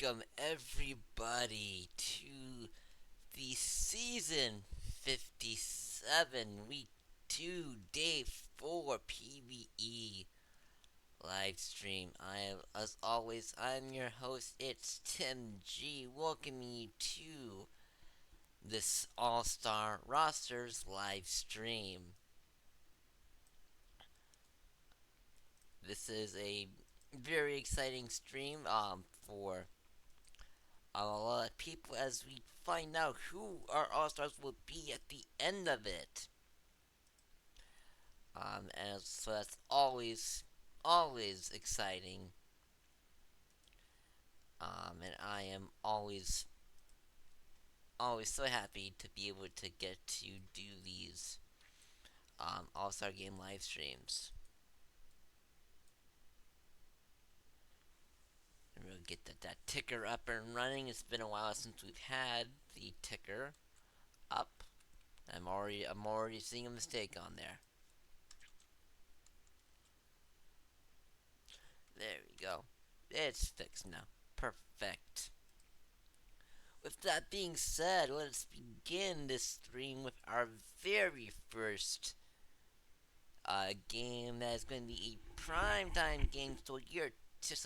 welcome everybody to the season 57 week 2 day 4 PvE live stream. As always, I'm your host, itztimg, welcoming you to this all-star rosters live stream. This is a very exciting stream for a lot of people as we find out who our All Stars will be at the end of it. And so that's always exciting. And I am always so happy to be able to get to do these All Star Game live streams. And we'll get that ticker up and running. It's been a while since we've had the ticker up. I'm already seeing a mistake on there. There we go. It's fixed now. Perfect. With that being said, let's begin this stream with our very first game that is going to be a primetime game. So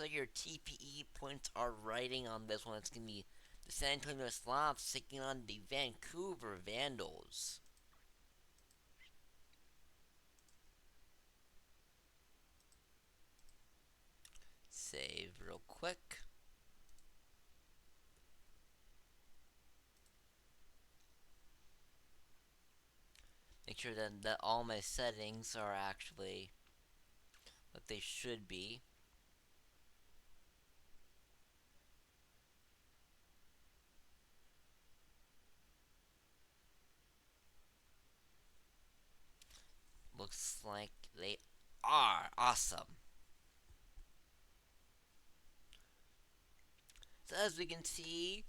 your TPE points are riding on this one. It's going to be the San Antonio Slavs taking on the Vancouver Vandals. Save real quick. Make sure that all my settings are actually what they should be. Looks like they are awesome. So as we can see,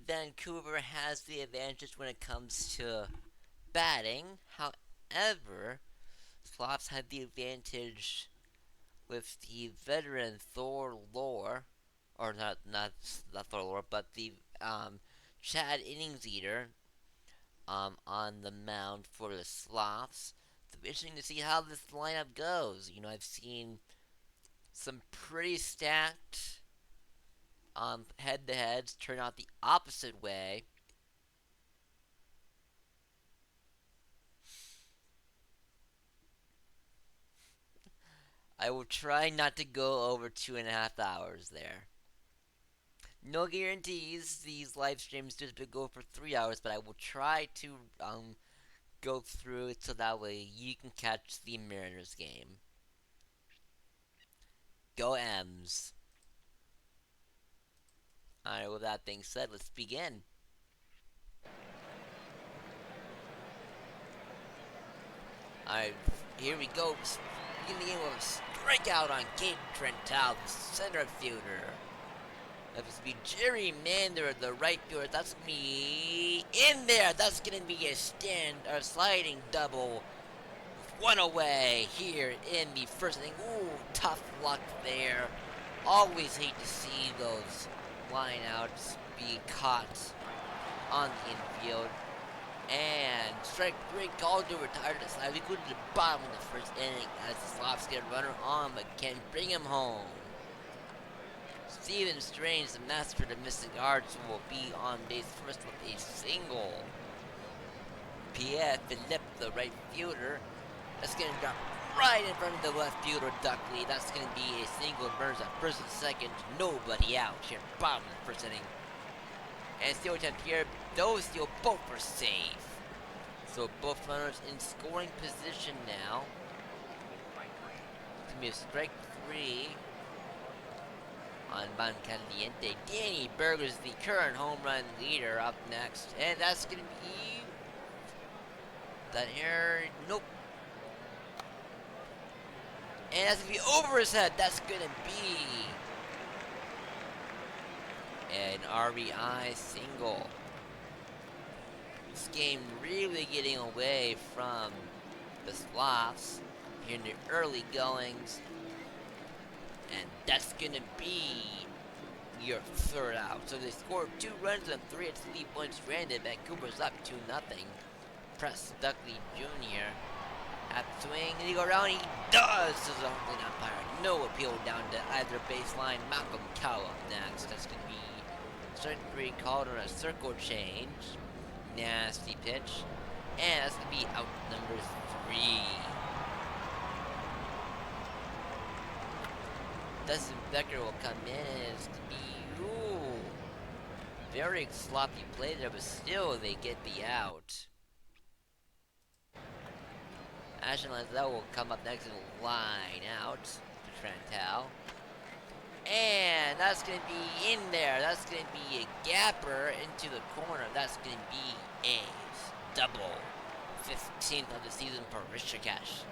Vancouver has the advantage when it comes to batting. However, Slops had the advantage with the veteran Thor Lore, or not Thor Lore, but the Chad Innings Eater on the mound for the Sloths. It's interesting to see how this lineup goes. I've seen some pretty stacked head-to-heads turn out the opposite way. I will try not to go over 2.5 hours there. No guarantees. These live streams just go for 3 hours, but I will try to go through it so that way you can catch the Mariners game. Go M's. Alright, with that being said, let's begin. Alright, here we go. Begin the game with a strikeout on Gabe Trental, the center fielder. That was be Jerry Mander, the right fielder. That's gonna be in there. That's gonna be a sliding double. One away here in the first inning. Ooh, tough luck there. Always hate to see those lineouts be caught on the infield. And strike three called to retire the side. We go to the bottom of the first inning as the Slavs get a runner on, but can't bring him home. Steven Strange, the master of the missing arts, will be on base first with a single. Pierre Philippe, the right fielder, that's going to drop right in front of the left fielder, Duckley. That's going to be a single. Burns at first and second. Nobody out here, bottom of the first inning. And still attempt here. Those still both are safe. So both runners in scoring position now. It's going to be a strike three on Ban Caliente. Danny Berger's the current home run leader up next. And that's going to be that here. Nope. And that's going to be over his head. That's going to be an RBI single. This game really getting away from the Sloths here in the early goings. And that's going to be your third out. So they scored 2 runs and 3 at 3 points stranded. Vancouver's up 2-0. Press Duckley Jr. at swing, and he go around. He does, says the home plate umpire. No appeal down to either baseline. Malcolm Callum next. That's going to be strike 3 called on a circle change. Nasty pitch. And that's going to be out number 3. Dustin Becker will come in, and it's going to be, ooh, very sloppy play there, but still they get the out. Ashton Lansdale will come up next in the line out to Trantal. And that's going to be in there. That's going to be a gapper into the corner. That's going to be a double. 15th of the season for Rishikesh.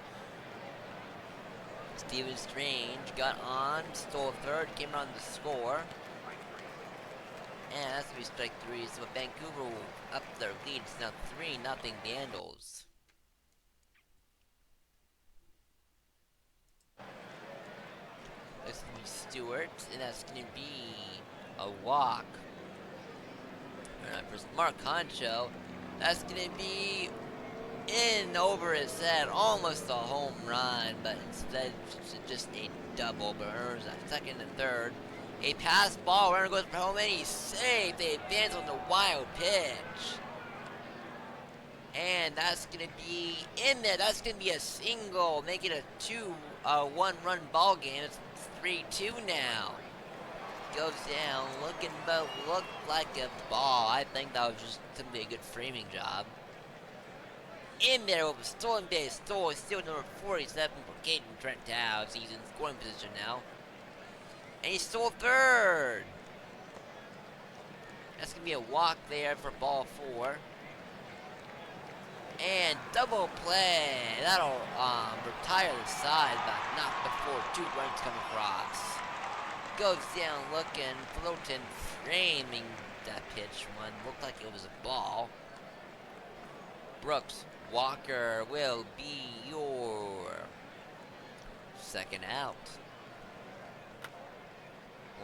Steven Strange got on, stole third, came around to score. And that's going to be strike 3. So Vancouver will up their lead. It's now 3-0 Vandals. That's going to be Stewart, and that's going to be a walk. For Mark Concho, that's going to be in over his head, almost a home run, but instead it's just a double. But earns a second and third. A pass ball, runner goes for home, and he's safe. They advance on the wild pitch. And that's going to be in there. That's going to be a single, make it a 1-run ball game. It's 3-2 now. Goes down, looking but looked like a ball. I think that was just simply a good framing job. In there with a stolen base, still number 47 for Caden Trentau. He's in scoring position now. And he stole third. That's going to be a walk there for ball 4. And double play. That'll retire the side, but not before 2 runs come across. Goes down looking, Floating, framing that pitch. One looked like it was a ball. Brooks Walker will be your second out.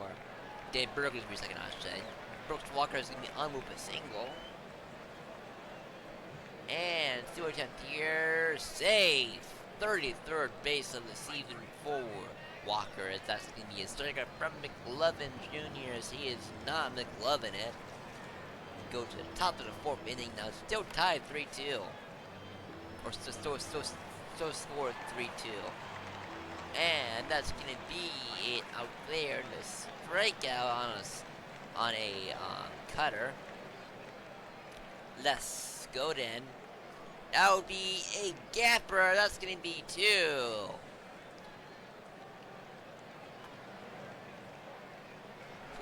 Or Dave Burgess will be second out, I should say. Brooks Walker is going to be on with a single. And Stuart 10th here, safe. 33rd base of the season for Walker. As that's going to be a striker from McLovin Jr. as he is not McLovin it. Go to the top of the 4th inning now. Still tied 3-2. Or still scored 3-2. And that's going to be it out there. The strikeout on a cutter. Les Godin. That would be a gapper. That's going to be 2.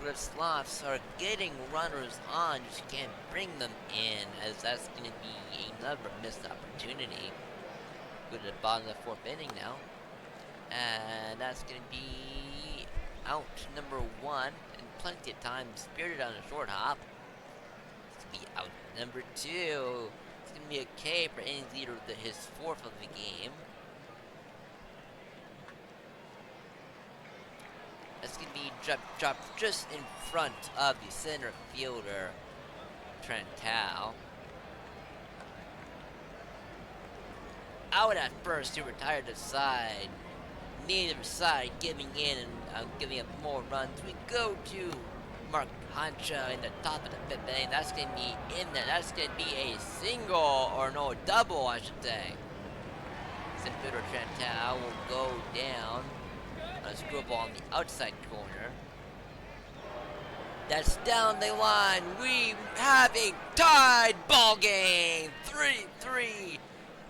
The slots are getting runners on, just can't bring them in, as that's going to be another missed opportunity. Go to the bottom of the 4th inning now, and that's going to be out number 1, and plenty of time. Spirited on a short hop. It's going to be out number 2. It's going to be a K for innings leader with his 4th of the game. That's going to be dropped just in front of the center fielder, Trentau. Out at first to retire the side. Neither side giving in and giving up more runs. We go to Mark Hancha in the top of the 5th inning. That's going to be in there. That's going to be a single, or no, a double, I should say. Center fielder Trentau will go down. A screwball on the outside corner. That's down the line. We have a tied ball game. 3-3.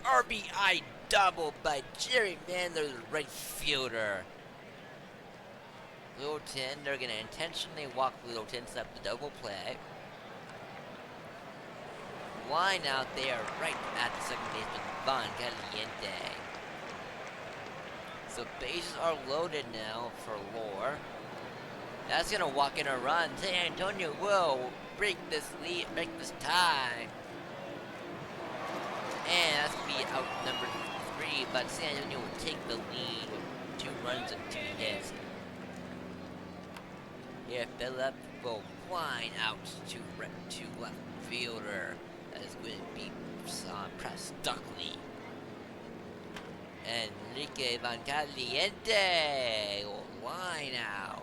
RBI double by Jerry Mandler, the right fielder. Littleton, they're going to intentionally walk Littleton, set up the double play. Line out there right at the second baseman, Von Caliente. So bases are loaded now for Lore. That's gonna walk in a run. San Antonio will break this lead, break this tie. And that's gonna be out number 3, but San Antonio will take the lead with 2 runs and 2 hits. Here, Phillip will line out to left fielder. That is going to be Press Duckley. Enrique Van Caliente will line out.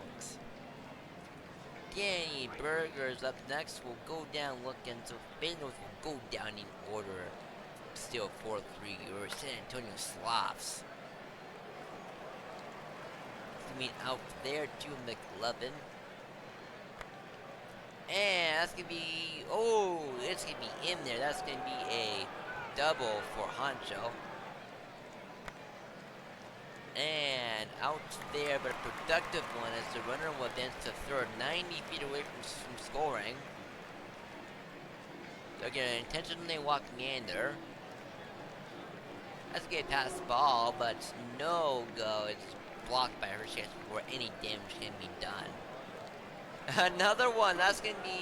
Danny Berger's up next. Will go down looking. So Banos will go down in order. Still 4-3 or San Antonio Slavs. Coming out there to McLovin. And that's going to be... Oh, it's going to be in there. That's going to be a double for Honcho. And out there, but a productive one as the runner will advance to third, 90 feet away from scoring. They're going to intentionally walk meander. That's going to pass the ball, but no go. It's blocked by her chance before any damage can be done. Another one. That's going to be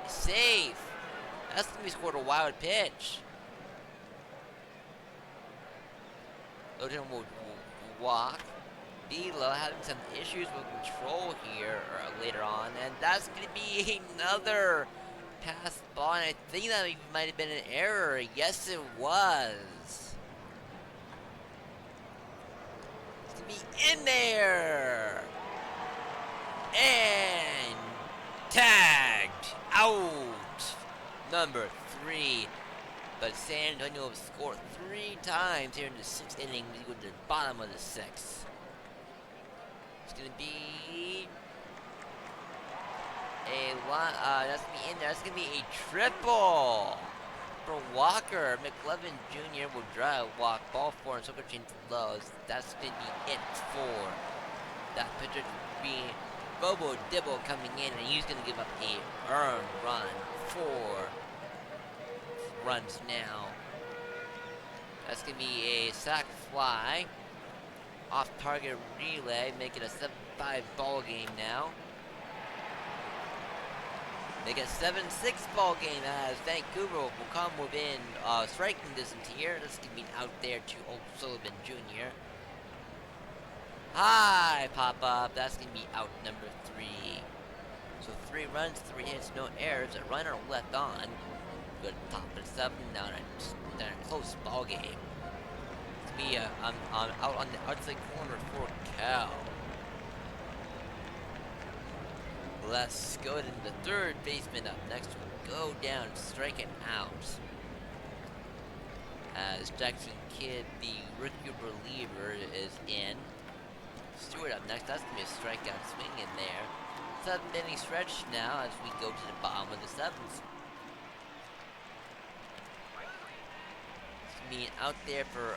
safe. That's going to be scored a wild pitch. Logan will walk. Vila having some issues with control here later on, and that's going to be another pass ball, and I think that might have been an error. Yes, it was. It's going to be in there. And tagged out. Number 3. But San Antonio have scored 3 times here in the 6th inning. We go to the bottom of the 6th. It's going to be a lot. That's going to be in there. That's going to be a triple for Walker. McLovin Jr. will drive, walk, ball 4, and circle change to lows. That's going to be it for that pitcher. Being Bobo Dibble coming in, and he's going to give up a earned run. 4 runs now. That's going to be a sac fly. Off target relay, make it a 7-5 ball game now. Make it a 7-6 ball game as Vancouver will come within striking distance here. That's going to be out there to O'Sullivan Jr. High pop up. That's going to be out number 3. So 3 runs, 3 hits, no errors. A runner left on. Good top of the 7 down a close ball game. It's be out on the outside corner for Cal. Let's go to the 3rd baseman up next. Will go down, strike it out. As Jackson Kidd, the rookie reliever, is in. Stewart up next. That's gonna be a strikeout swing in there. 7th inning stretch now as we go to the bottom of the 7th. Being out there for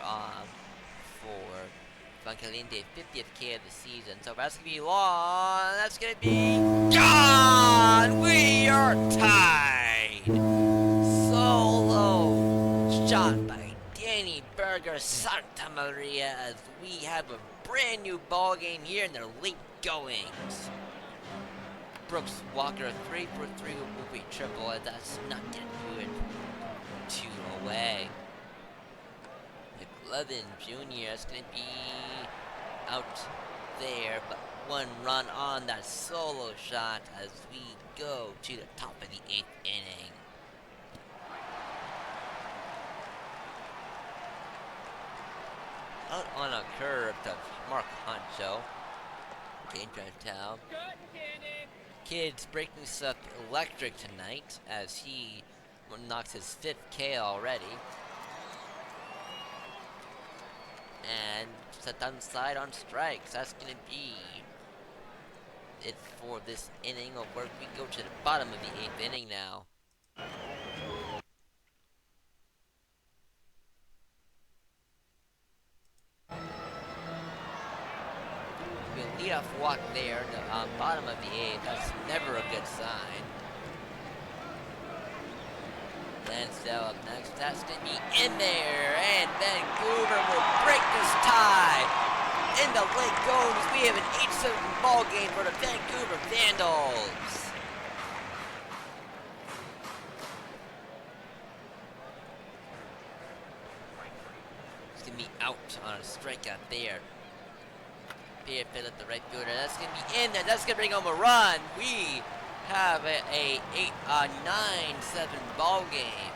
Van Caliente, 50th K of the season. So that's gonna be long. That's gonna be gone. We are tied. Solo shot by Danny Berger Santa Maria as we have a brand new ball game here in the late goings. Brooks Walker 3 for 3 will be triple, and that's not gonna do it. 2 away. McLovin Jr. is going to be out there, but 1 run on that solo shot as we go to the top of the 8th inning. Out on a curve to Mark Honcho. Dangerous town. Kidd's breaking stuff electric tonight as he knocks his 5th K already. And set downside on strikes. That's going to be it for this inning of work. We go to the bottom of the 8th inning now. We'll lead off walk there, the bottom of the 8th. That's never a good sign. Lansdale up next. That's going to be in there. And Vancouver will break this tie. In the late goes, we have an 8-7 ball game for the Vancouver Vandals. It's going to be out on a strikeout there. Peter Phillip, the right fielder. That's gonna be in there. That's gonna bring home a run. We have a 9-7 ball game.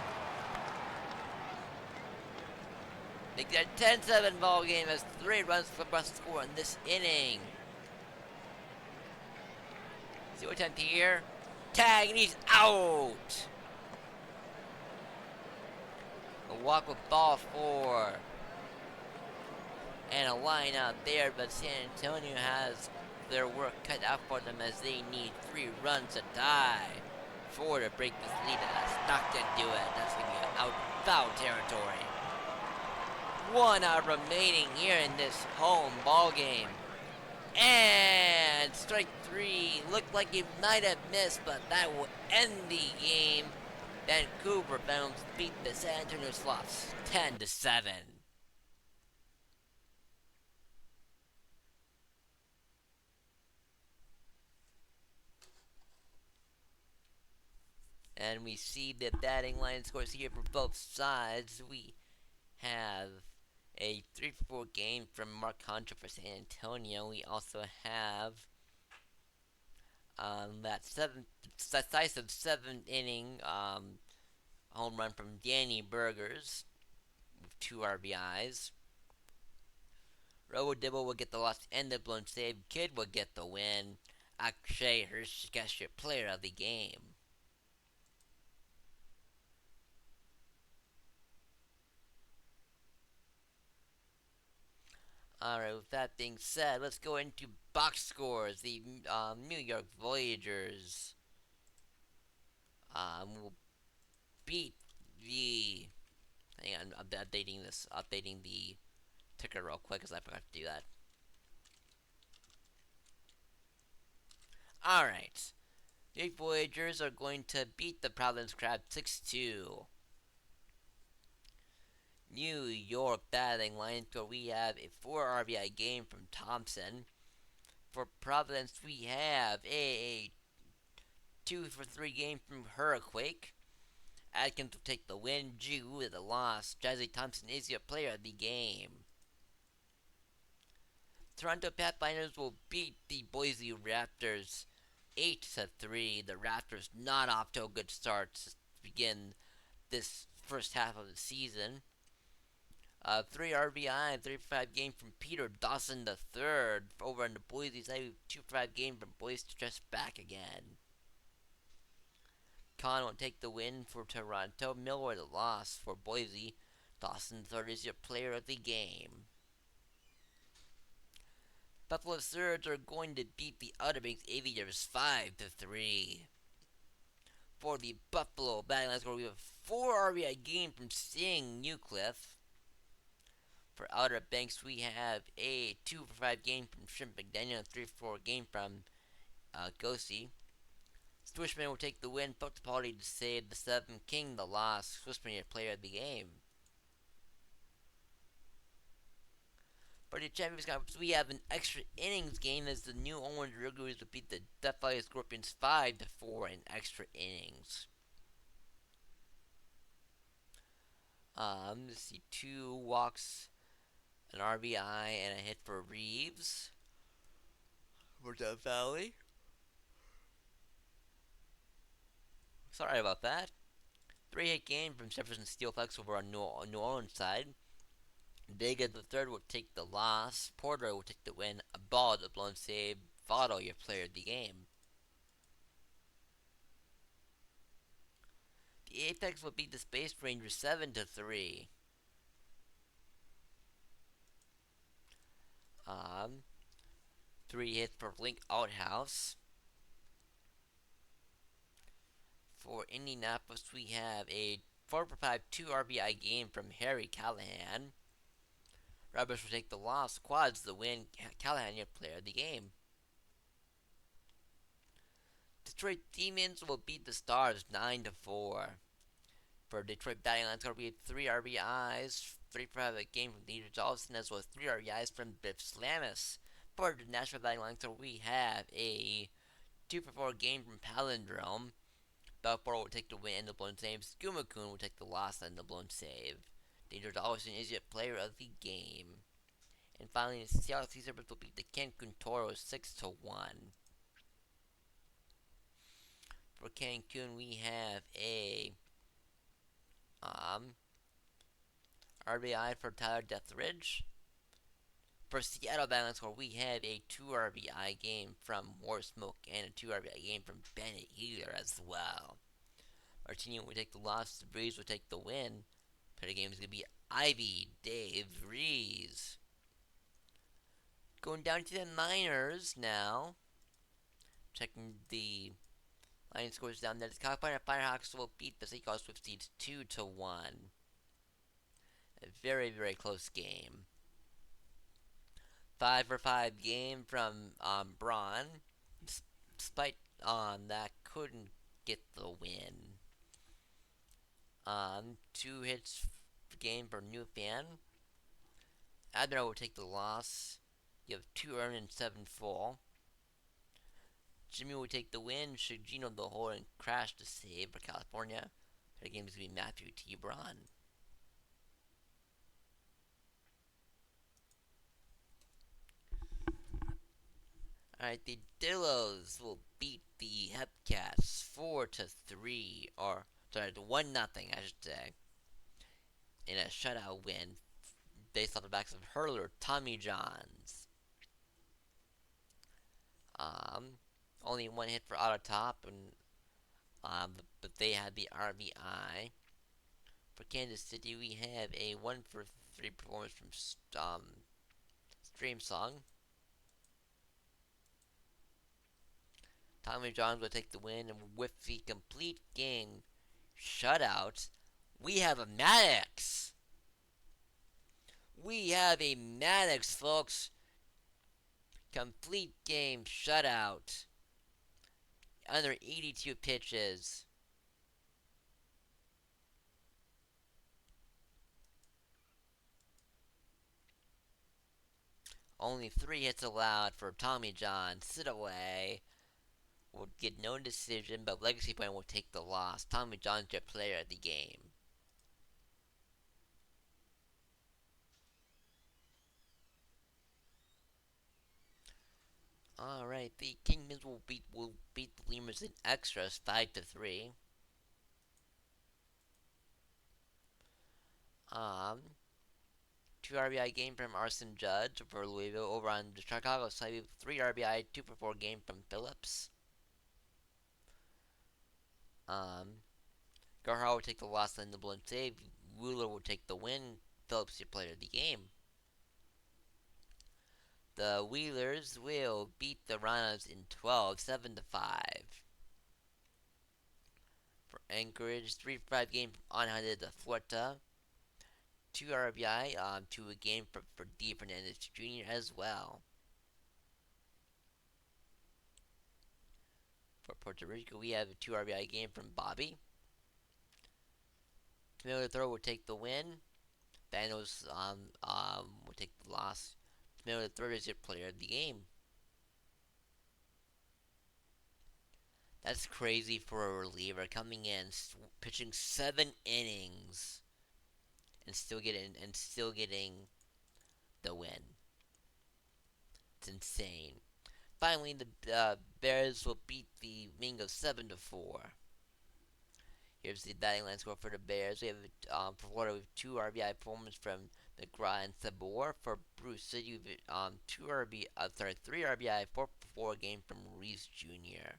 Make that 10-7 ball game as 3 runs for must score in this inning. See what time here? Tag, and he's out. A walk with ball 4. And a line out there, but San Antonio has their work cut out for them as they need 3 runs to tie. 4 to break this lead, and that's not gonna do it. That's gonna be out foul territory. 1 out remaining here in this home ball game. And strike 3. Looked like he might have missed, but that will end the game. Vancouver Phantoms beat the San Antonio Sloths 10-7. And we see the batting line scores here for both sides. We have a 3-4 game from Mark Contra for San Antonio. We also have that decisive 7th inning home run from Danny Burgers with 2 RBIs. Robo Dibble will get the loss and the blown save. Kid will get the win. Akshay Hirschkesher, player of the game. Alright, with that being said, let's go into box scores. The New York Voyagers will beat the. Hang on, I'm updating the ticker real quick because I forgot to do that. Alright, New York Voyagers are going to beat the Providence Crab 6-2. New York batting line score, we have a 4 RBI game from Thompson. For Providence, we have a 2-for-3 game from Hurricane. Atkins will take the win. Jew with the loss. Jazzy Thompson is your player of the game. Toronto Pathfinders will beat the Boise Raptors 8-3. The Raptors not off to a good start to begin this first half of the season. 3 RBI, 3-for-5 game from Peter Dawson III over on the Boise side. 2-for-5 game from Boise just back again. Khan will take the win for Toronto. Miller the loss for Boise. Dawson III is your player of the game. Buffalo Surge are going to beat the Outer Banks Aviators 5-3. For the Buffalo batting line score, we have a 4 RBI game from Sting Newcliffe. For Outer Banks, we have a 2-for-5 game from Shrimp McDaniel, and 3-for-4 game from Gosi. Swishman will take the win. Potapalli to save the 7. King the loss. Swishman your player of the game. For the Champions Conference, we have an extra innings game as the New Orleans Regulars will beat the Death Valley Scorpions 5-4 in extra innings. Let's see, 2 walks, an RBI, and a hit for Reeves for Death Valley. Sorry about that. 3-hit game from Jefferson Steelflex over on New Orleans side. Vega the third will take the loss. Porter will take the win. A ball, the blown save. Votto, your player of the game. The Apex will beat the Space Rangers 7-3. 3 hits for Link Outhouse. For Indianapolis, we have a 4-for-5 2 RBI game from Harry Callahan. Rubbish will take the loss. Quads the win. Callahan, your player of the game. Detroit Demons will beat the Stars 9-4. For Detroit batting line score, we have 3 RBIs, 3-for-5 a game from Peter Johnson, as well as 3 RBIs from Biff Slamis. For the Nashville batting line score, we have a 2-for-4 game from Palindrome. Belfort will take the win and the blown save. Skumakun will take the loss and the blown save. Danger Dawson is your player of the game. And finally, the Seattle Seahawks will beat the Cancun Toros 6-1. For Cancun, we have a um, RBI for Tyler Deathridge. For Seattle Balance Score, we have a 2 RBI game from War Smoke and a 2 RBI game from Bennett Healer as well. Our team will take the loss, the Breeze will take the win. Player game is going to be Ivy Dave Rees. Going down to the minors now. Checking the line scores down there. The California Firehawks will beat the Seahawks Swifties 2-1. A very, very close game. 5-for-5 game from Braun. Despite that, couldn't get the win. 2 hits game for New Fan. Admiral will take the loss. You have 2 earned and 7 full. Jimmy will take the win. Shigino the hole and crash the save for California. The game is going to be Matthew T. Braun. Alright, the Dillos will beat the Hepcats 4-3, or sorry, 1-0, I should say, in a shutout win based on the backs of hurler Tommy Johns. Only 1 hit for Autotop, and but they had the RBI. For Kansas City, we have a 1-for-3 performance from Stream Song. Tommy Johns will take the win, and with the complete game shutout, we have a Maddox. We have a Maddox, folks. Complete game shutout. Under 82 pitches. Only 3 hits allowed for Tommy John. Sit away. Will get no decision, but Legacy Point will take the loss. Tommy John's your player of the game. Alright, the Kingpins will beat the Lemurs in extras 5-3. 2 RBI game from Arson Judge for Louisville. Over on the Chicago side, we have 3 RBI, 2-for-4 game from Phillips. Garhar will take the loss in the blown save. Wheeler will take the win. Phillips, your player of the game. The Wheelers will beat the Rhinos in 12, 7-5. For Anchorage, 3-5 game from Unhunted to Florida. 2 RBI, 2 a game for D. Fernandez Jr. as well. For Puerto Rico, we have a 2 RBI game from Bobby. Camilo Throw will take the win. Thanos will take the loss. Camilo Throw is your player of the game. That's crazy for a reliever coming in, pitching 7 innings, and still getting the win. It's insane. Finally, the Bears will beat the Mingos 7-4. Here's the batting line score for the Bears. We have for Florida with 2 RBI performance from McGraw and Sabor. For Bruce City, we have 3 RBI, 4-for-4 game from Reese Jr.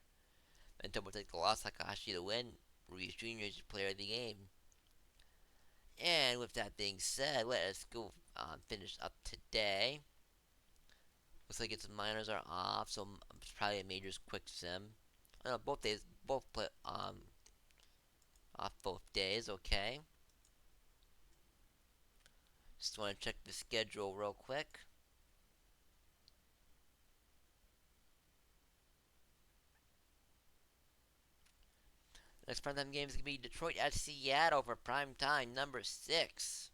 Mentor will take the loss. Takahashi to win. Reese Jr. is player of the game. And with that being said, let us go finish up today. Looks like its minors are off, so it's probably a majors quick sim. I know both days, both play off both days. Okay. Just want to check the schedule real quick. Next primetime game is going to be Detroit at Seattle for primetime number 6.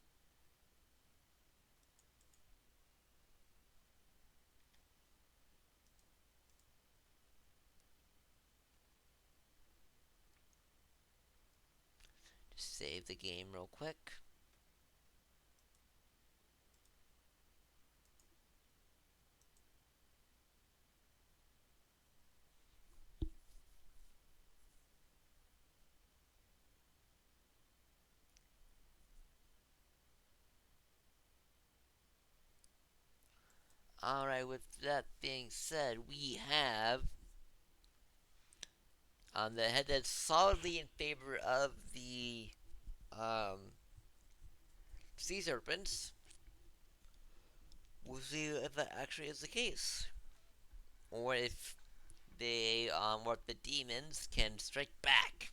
Just save the game real quick. Alright, with that being said, we have the head that's solidly in favor of the um, sea serpents. We'll see if that actually is the case, or if or if the demons can strike back.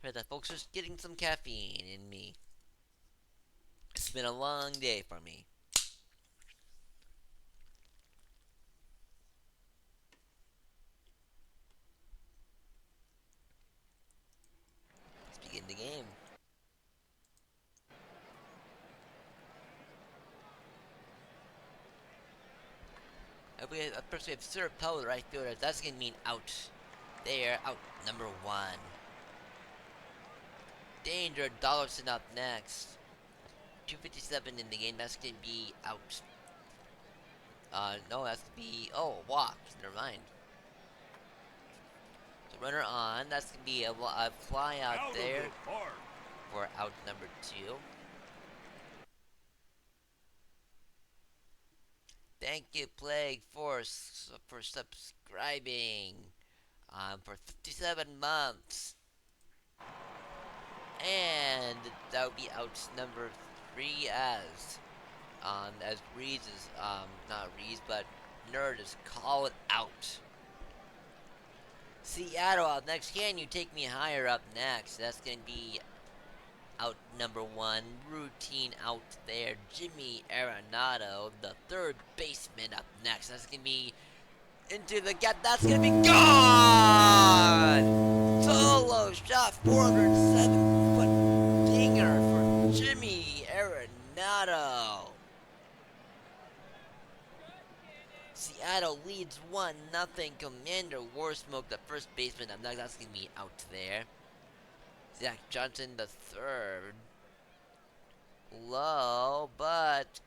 Heard that folks are getting some caffeine in me. It's been a long day for me. Let's begin the game. First we have Sir Poe, right fielder. That's gonna mean out. There, out number 1. Danger, Dollarson up next. 257 in the game. That's gonna be out. No, that's gonna be walk. Never mind. So runner on. That's gonna be a fly out there for out number 2. Thank you, Plague, for subscribing. For 57 months. And that would be out number 3 as Reese is not Reese, but Nerd is called out. Seattle up next. Can you take me higher up next? That's gonna be out number 1. Routine out there. Jimmy Arenado, the third baseman, up next. That's gonna be into the gap. That's gonna be gone. Solo shot, 407-foot dinger for Jimmy Arenado. Seattle leads 1-0. Commander Warsmoke, the first baseman. That's gonna be out there. Zach Johnson, the third. Low, but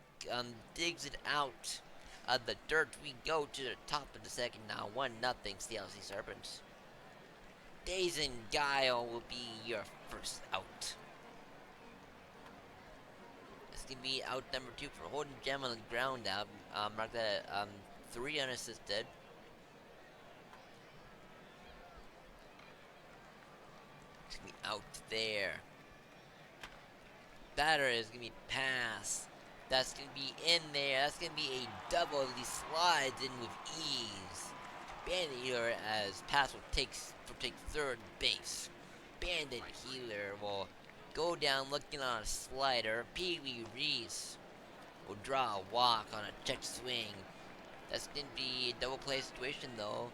digs it out of the dirt. We go to the top of the second now. 1-0 Seattle Sea Serpents. Days and Guile will be your first out. This can be out number 2 for holding Gem on the ground out. Mark that 3 unassisted. It's gonna be out there. Batter is gonna be pass. That's gonna be in there. That's gonna be a double. He slides in with ease. Bandit Healer as pass will take third base. Bandit Healer will go down looking on a slider. Pee Wee Reese will draw a walk on a check swing. That's gonna be a double play situation though.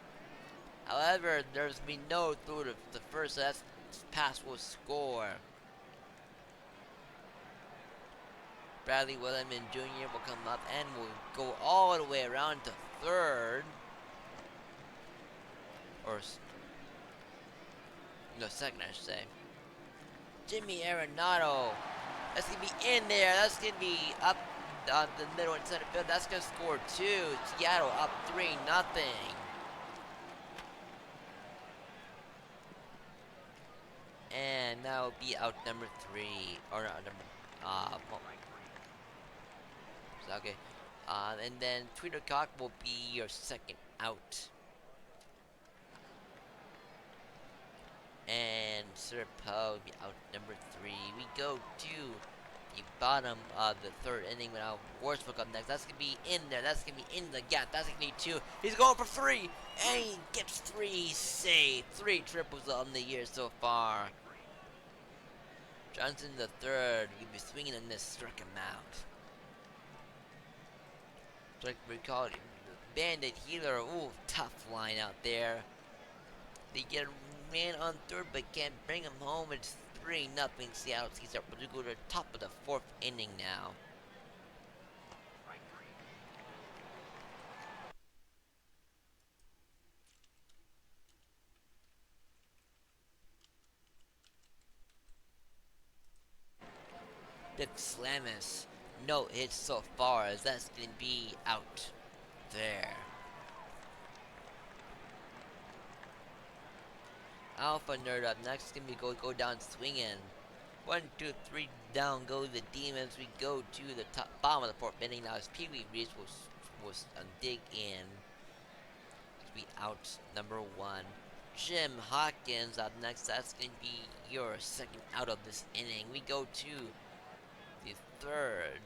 However, there's gonna be no through to the first, so that pass will score. Bradley Williamson Jr. will come up and will go all the way around to third. Or no, second I should say. Jimmy Arenado. That's gonna be in there. That's gonna be up on the middle and center field. That's gonna score 2. Seattle up 3-0. And that will be out number 3. Or not number okay. And then Tweeter Cock will be your second out. And Sir Poe will be out number 3. We go to the bottom of the third inning without Warsbook up next. That's gonna be in there. That's gonna be in the gap. That's gonna be 2. He's going for 3, and he gets 3 saves. 3 triples on the year so far. Johnson the third will be swinging and this struck him out. Like we call it, Bandit Healer. Ooh, tough line out there. They get a man on third, but can't bring him home. It's 3-0 Seattle Seahawks. We go to the top of the 4th inning now. Dick Slamus. No hits so far, as that's gonna be out there. Alpha Nerd up next. Gonna be go down swinging. One, two, three, down go the demons. We go to the top bottom of the fourth inning. Now as Pee Wee Reese was dig in. We out number one. Jim Hawkins up next. That's going to be your second out of this inning. We go to the third.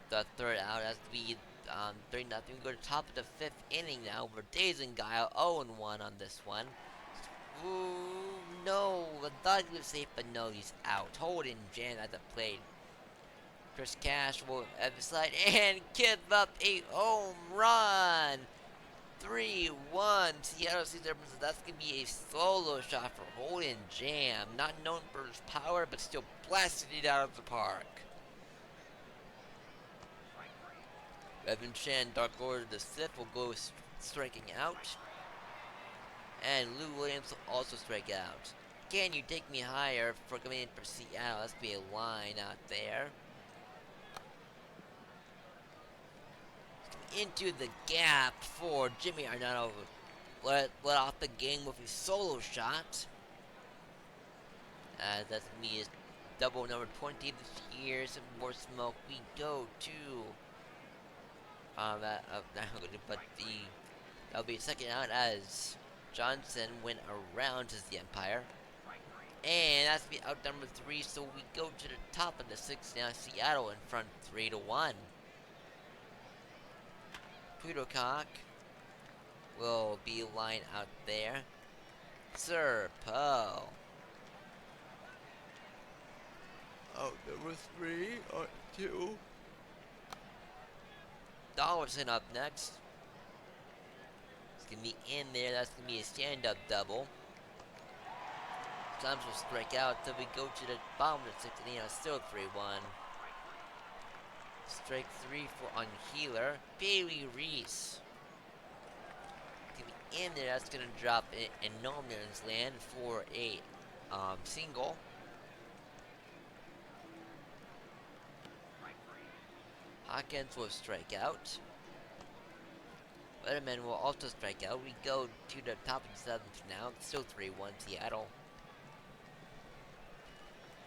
The third out. That's to be 3 nothing. We go to top of the fifth inning now. We're Days and Guile 0-1 on this one. Ooh, no. I thought he was safe, but no, he's out. Holding Jan at the plate. Chris Cash will at the slide and give up a home run. 3-1. Seattle Seahawks. That's going to be a solo shot for Holden Jam. Not known for his power, but still blasted it out of the park. Evan Chan, Dark Lord the Sith, will go striking out. And Lou Williams will also strike out. Can you take me higher for coming in for Seattle? That's be a line out there. Into the gap for Jimmy Arnado. Let off the game with a solo shot. That's going to be his double number 20 this year. Some more smoke. We go to but that'll be second out as Johnson went around as the umpire. And that's be out number 3, so we go to the top of the 6th now. Seattle in front 3-1. Poodlecock will be lined out there. Sir Poe. Out number 3 or 2. Dollarson up next. It's gonna be in there. That's gonna be a stand-up double. Times will strike out till we go to the bottom of the 6th inning. Still 3-1. Strike 3 for on Healer. Bailey Reese. Gonna be in there. That's gonna drop in no man's land for a single. Hawkins will strike out. Letterman will also strike out. We go to the top of the 7th now. It's still 3-1 Seattle.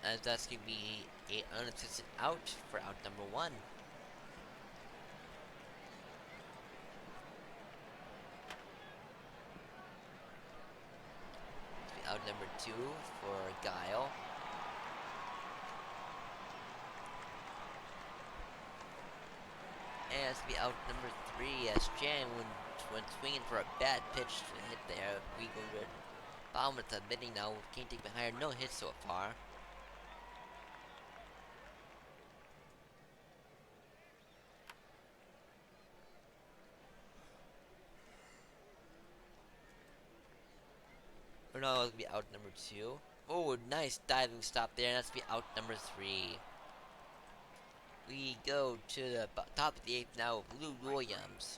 As that's going to be an unassisted out for out number 1. Out number 2 for Guile. And it's be out number 3 as Jan when swinging for a bad pitch to hit there. We go to bottom of the bidding now. Can't take it higher. No hits so far. Or no, it'll be out number 2. Oh, nice diving stop there. And that's be out number 3. We go to the top of the 8th now with Lou Williams.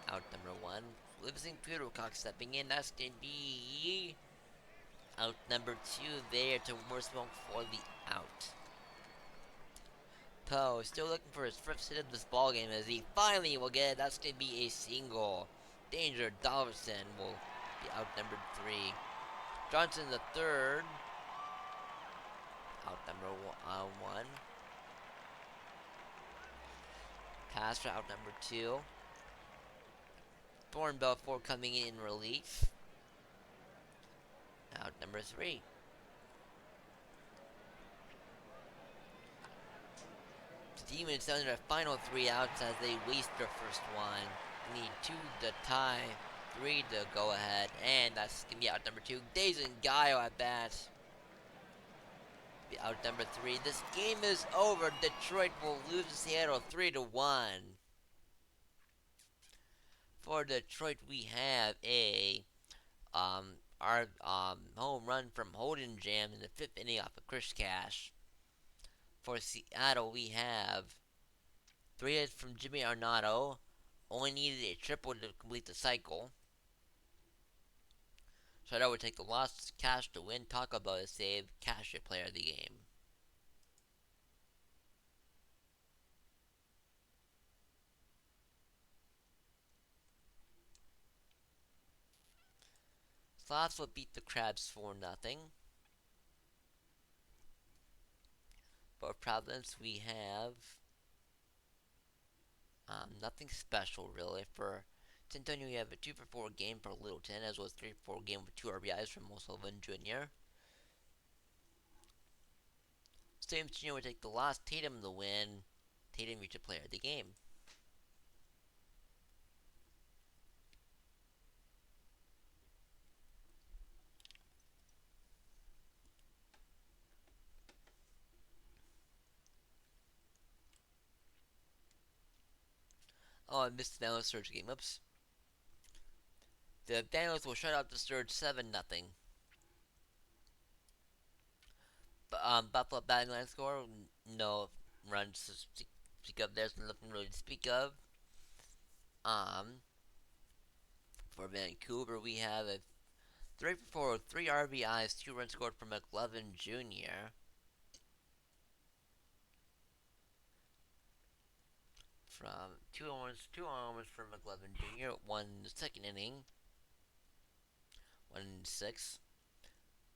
Out number 1. Livingston Poodlecock stepping in. That's going to be out number 2 there to more smoke for the out. Poe still looking for his first hit of this ballgame as he finally will get it. That's going to be a single. Danger Dollarson will be out number 3. Johnson the third. Out number 1. Pass for out number 2. Thorn Belfort coming in relief. Out number 3. The Demons down to their final 3 outs as they waste their first one. Need 2 to tie, 3 to go ahead, and that's gonna be out number 2. Days and Guile at bat. Be out number 3. This game is over. Detroit will lose to Seattle 3-1. For Detroit, we have a our home run from Holden Jam in the 5th inning off of Chris Cash. For Seattle, we have 3 hits from Jimmy Arnado. Only needed a triple to complete the cycle. So that would take the loss. Cash to win. Talk about a save. Cash your player of the game. Sloths will beat the Crabs 4-0. For Providence, we have nothing special really. For Centennial, we have a 2-for-4 game for Littleton, as well as 3-for-4 game with 2 RBIs from O'Sullivan Jr. Stadium Jr. would take the loss, Tatum the win. Tatum reached a player of the game. Oh, I missed the Daniels Surge game. Oops. The Daniels will shut out the Surge 7-0. Buffalo batting line score, no runs to speak of. There's nothing really to speak of. Um, for Vancouver, we have a 3-for-4, 3 RBIs, 2 runs scored from McLovin Jr. From 2 homers from McLovin Jr. 1 in the second inning, 1 in the sixth.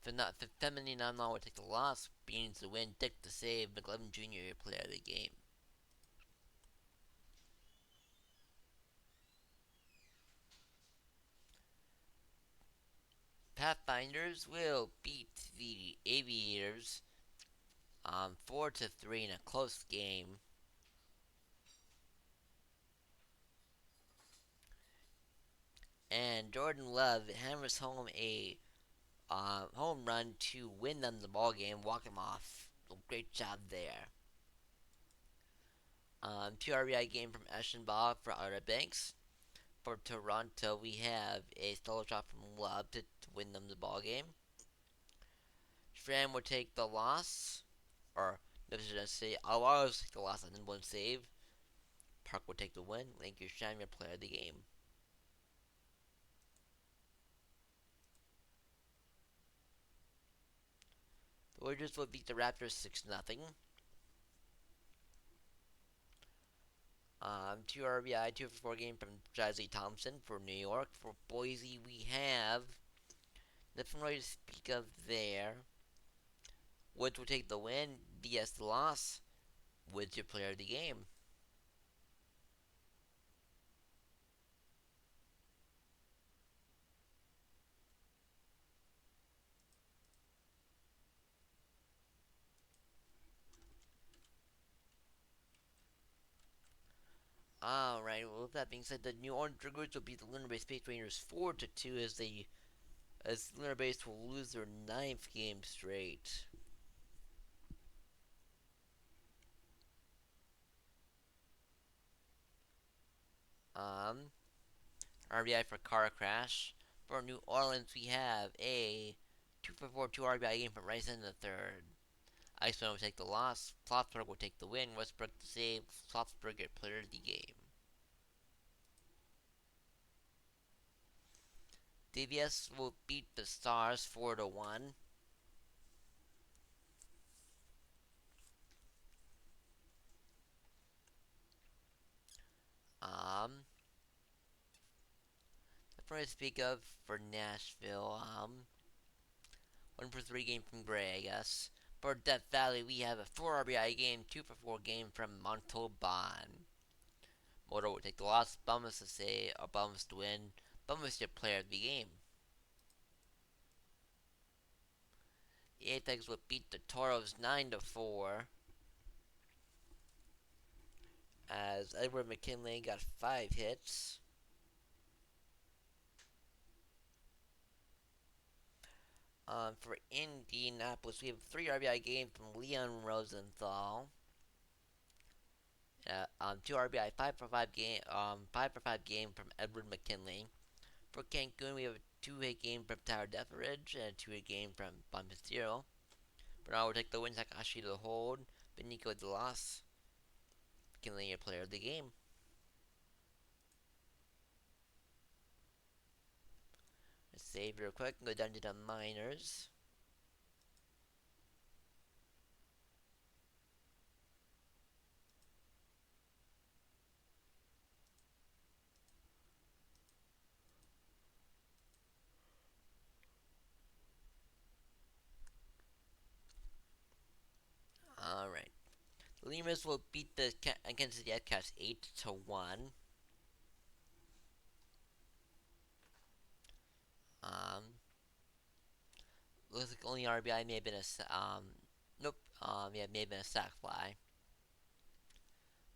Femini non-law would take the loss, Beans the win, Dick the save, McLovin Jr. player of the game. Pathfinders will beat the Aviators 4-3 in a close game. And Jordan Love hammers home a home run to win them the ball game, walk him off. Great job there. 2 RBI game from Eschenbach for Outer Banks. For Toronto, we have a solo shot from Love to win them the ball game. Schramm would take the loss, or no, should I say Alvaro's take the loss and then one save. Park would take the win. Thank you, Schramm, your player of the game. The Warriors will beat the Raptors 6-0. 2 RBI, 2-for-4 game from Jazzy Thompson for New York. For Boise, we have nothing really to speak of there. Woods will take the win. BS the loss. Woods your player of the game. Alright, well, with that being said, the New Orleans Dragoons will beat the Lunar Base Space Rangers 4-2 as Lunar Base will lose their 9th game straight. RBI for Car Crash. For New Orleans, we have a 2-for-4, 2 RBI game from Rice in the third. Iceman will take the loss. Flotsburg will take the win. Westbrook the save. Flotsburg get player of the game. DVS will beat the Stars 4-1. Nothing to speak of for Nashville. 1-for-3 game from Gray, I guess. For Death Valley, we have a 4 RBI game, 2-for-4 game from Montauban. Moto will take the loss. Bummus to say, or Bummus to win. Bummus your player of the game. The Apex will beat the Toros 9-4. As Edward McKinley got 5 hits. For Indianapolis, we have a 3 RBI game from Leon Rosenthal. 2 RBI, 5-for-5 game, 5-for-5 game from Edward McKinley. For Cancun, we have a 2-hit game from Tyler Detheridge and a 2-hit game from Bonpistero. Bernard will take the win, Takashi to hold, Benico the loss. McKinley, your player of the game. Let's save real quick and go down to the minors. The Lemurs will beat the Kansas City Cats 8-1. Um, Looks like only RBI may have been nope. Yeah, may have been a sac fly.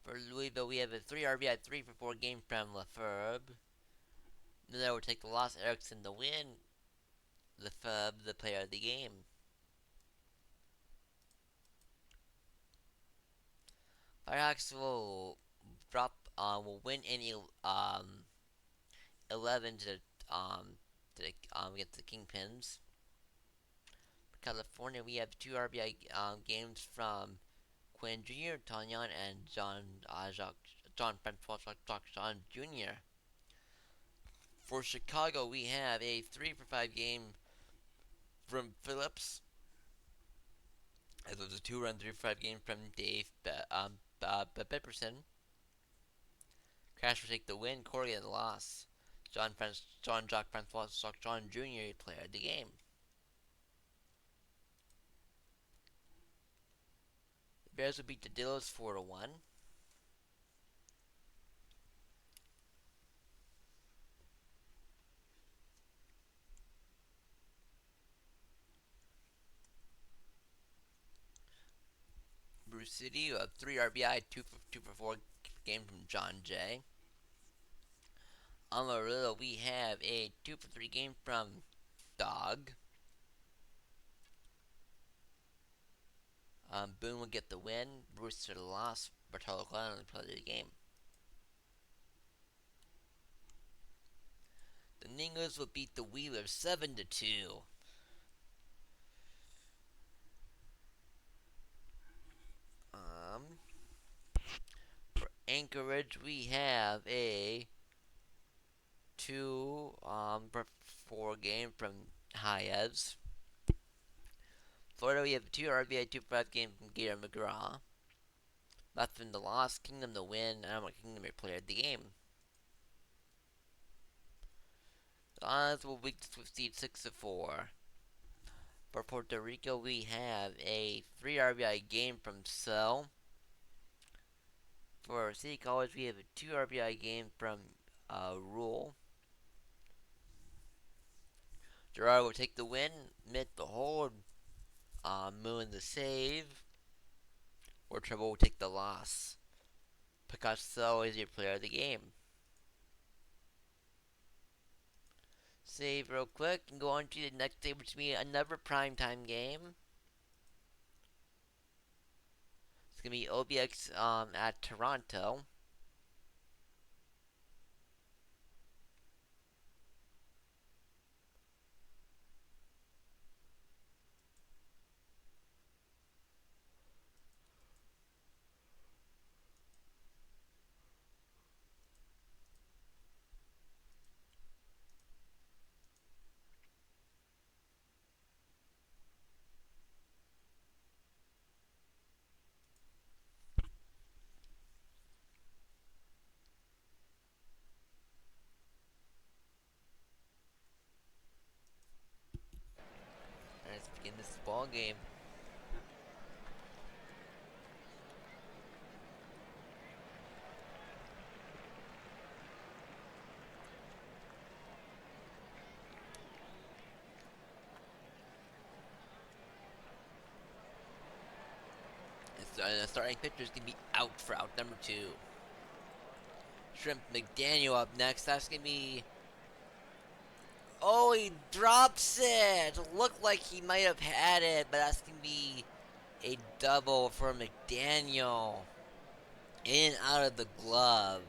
For Louisville, we have a 3 RBI, 3 for 4 game from Lefebvre. Miller will take the loss. Erickson the win. Lefebvre the player of the game. Firehawks will win any 11 against the Kingpins. For California, we have 2 RBI games from Quinn Jr., Tanyan, and John Francois John Jr. For Chicago, we have a 3 for 5 game from Phillips. As well as a 2-run 3 for 5 game from Dave Pepperson. Crash will take the win. Corey get the loss. John Jock Francois John Jr. player of the game. The Bears will beat the Dillos 4-1. Bruce City, a 3 RBI, 2 for 4 game from John Jay. Amarillo, we have a 2 for 3 game from Dog. Boone will get the win. Brewster the loss. Bartolo Colon will play the game. The Ningos will beat the Wheelers 7-2. For Anchorage, we have a 2 for 4 game from Hayes. Florida, we have a 2 RBI 2 for 5 game from Gator McGraw. Bethlehem the loss, Kingdom the win, and I'm a Kingdom player of the game. The Islands will beat the Seed 6-4. For Puerto Rico, we have a 3 RBI game from So. For City College, we have a 2 RBI game from Rule. Gerard will take the win, Mitt the hold, Moon the save, or Trevor will take the loss. Picasso is your player of the game. Save real quick and go on to the next day, which will be another primetime game. It's gonna be OBX at Toronto. And let's begin this ball game. The starting pitcher is gonna be out for out number 2. Shrimp McDaniel up next. That's gonna be. Oh, he drops it! Looked like he might have had it, but that's gonna be a double for McDaniel. In and out of the glove.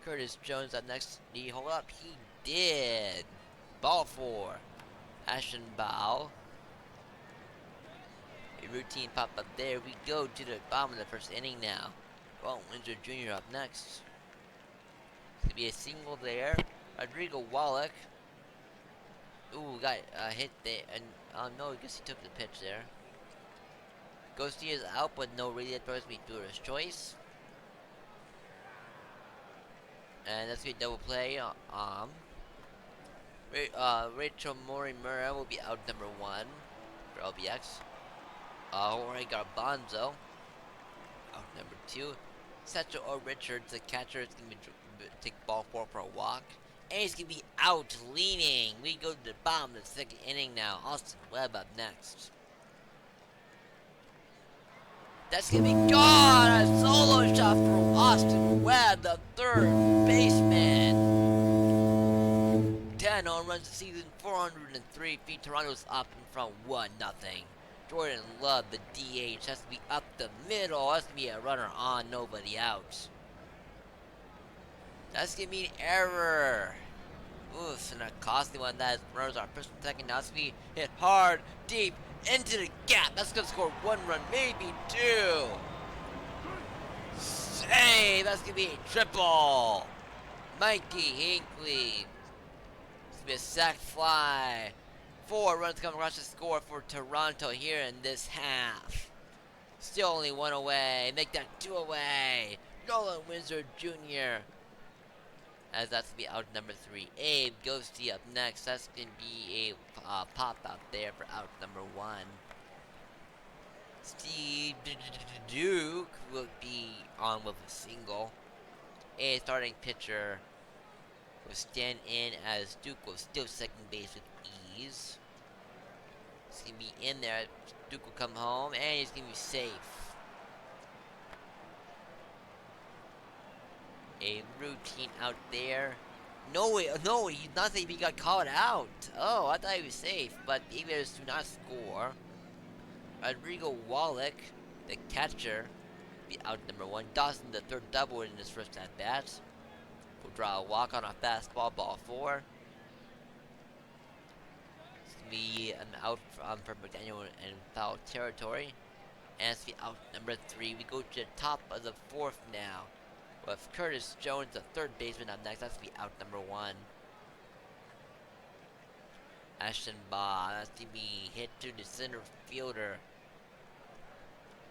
Curtis Jones up next. Did he hold up? He did. Ball 4. Ashton Bow. A routine pop up there. We go to the bottom of the first inning now. Well, Windsor Jr. up next. It's gonna be a single there. Rodrigo Wallach. Ooh, got hit there. And no, I guess he took the pitch there. Ghosty is out, but no really throws me through his choice. And that's gonna be a double play. Rachel Morimura will be out number 1 for LBX. Jorge Garbanzo. Out number 2. Satchel O. Richards, the catcher, is going to take ball 4 for a walk. And he's going to be out leaning. We go to the bottom of the 2nd inning now. Austin Webb up next. That's going to be gone. A solo shot for Austin Webb, the 3rd baseman. 10 home runs this season, 403 feet. Toronto's up in front 1-0. Jordan Love, the DH, has to be up the middle. Has to be a runner on, nobody out. That's going to be an error. Oof, and a costly one. That runners are first and second. Now it's going to be hit hard, deep, into the gap. That's going to score 1 run, maybe 2. Save! That's going to be a triple. Mikey Hinckley. It's going to be a sac fly. 4 runs come across the score for Toronto here in this half. Still only 1 away. Make that 2 away. Nolan Windsor Jr. As that's going to be out number 3. Abe Ghosty up next. That's going to be a pop out there for out number 1. Steve Duke will be on with a single. A starting pitcher will stand in as Duke will steal second base with ease. He's going to be in there. Duke will come home and he's going to be safe. A routine out there. No, he's not safe. He got called out. Oh, I thought he was safe, but the Aviators do not score. Rodrigo Wallach, the catcher, be out number 1. Dawson, the 3rd double in his first at bat. Will draw a walk on a fastball, ball 4. It's going to be an out for McDaniel in foul territory. And it's going to be out number 3. We go to the top of the 4th now. With Curtis Jones, the 3rd baseman, up next. That's going to be out number 1. Ashton Baugh, that's going to be hit to the center fielder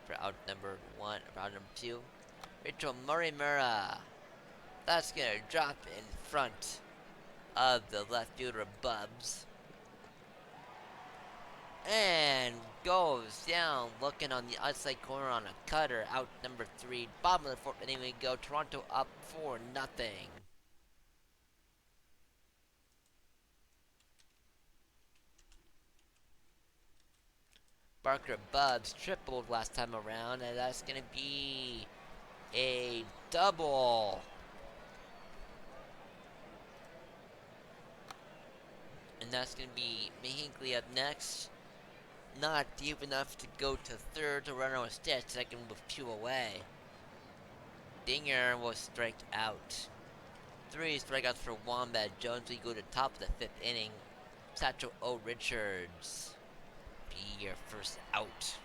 for out number 1, or out number 2. Rachel Murray-Mura, that's going to drop in front of the left fielder, Bubs. And goes down, looking on the outside corner on a cutter, out number 3. Bottom of the 4th inning we go. Toronto up 4-0. Barker Bubs tripled last time around, and that's going to be a double. And that's going to be Hinckley up next. Not deep enough to go to 3rd. To run on a stretch, 2nd with 2 away. Dinger will strike out. 3 strikeouts for Wombat Jones. We go to top of the 5th inning. Satchel O. Richards be your first out.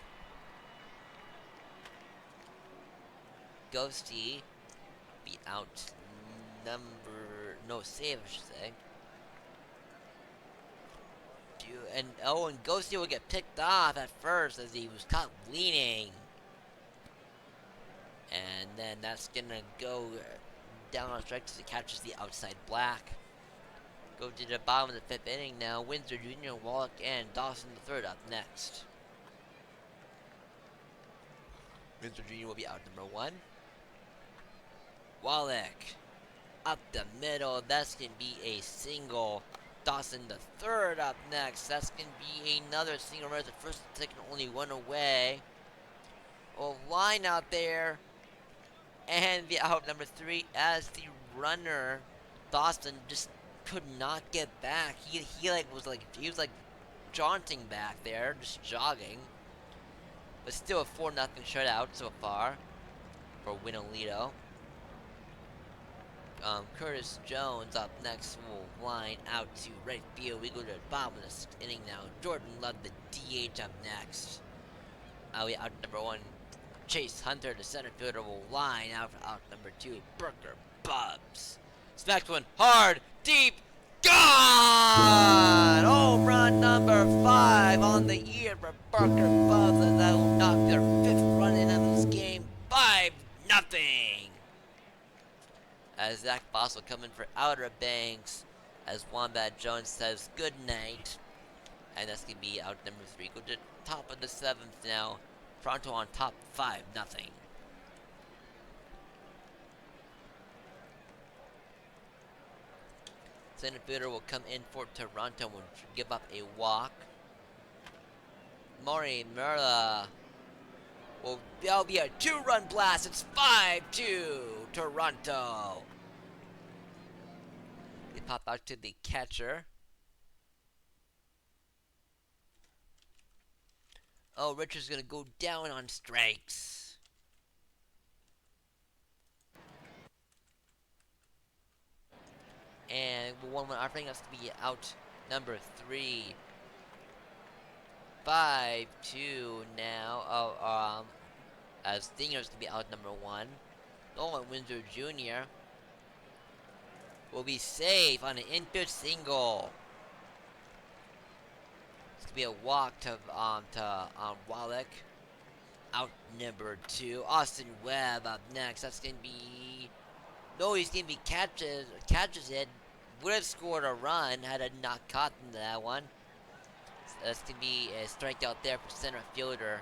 Ghosty be out save, I should say. And Ghosty will get picked off at first as he was caught leaning. And then that's gonna go down on strike as he catches the outside black. Go to the bottom of the 5th inning now. Windsor Jr., Wallach, and Dawson the 3rd up next. Windsor Jr. will be out number 1. Wallach up the middle. That's going to be a single. Dawson the 3rd up next. That's going to be another single run. The 1st and 2nd only 1 away. Well, line out there. And the out number 3 as the runner. Dawson just could not get back. He was jaunting back there, just jogging. But still a 4-0 shutout so far for Winolito. Curtis Jones up next will line out to right field. We go to the bottom of the 6th inning now. Jordan Love, the DH, up next. We out number 1. Chase Hunter, the center fielder, will line out for out number 2. Barker Bubs smacks one hard, deep, gone! Home run number 5 on the year for Barker Bubs, and that will knock their 5th run in of this game. 5-0. As Zach Boss will come in for Outer Banks, as Wombat Jones says good night. And that's going to be out number 3. Go to the top of the 7th now. Toronto on top 5-0. Center fielder will come in for Toronto and give up a walk. Maury Merla will that'll be a 2-run blast. It's 5-2 Toronto. They pop out to the catcher. Oh, Richard's gonna go down on strikes. And one I think that's to be out number 3. 5-2 now. As Stinger's to be out number 1. Nolan Windsor Jr. will be safe on an infield single. It's gonna be a walk to Wallach. Out number 2. Austin Webb up next. That's gonna be no, he's gonna be catches it. Would have scored a run had I not caught into that one. That's gonna be a strikeout there for center fielder.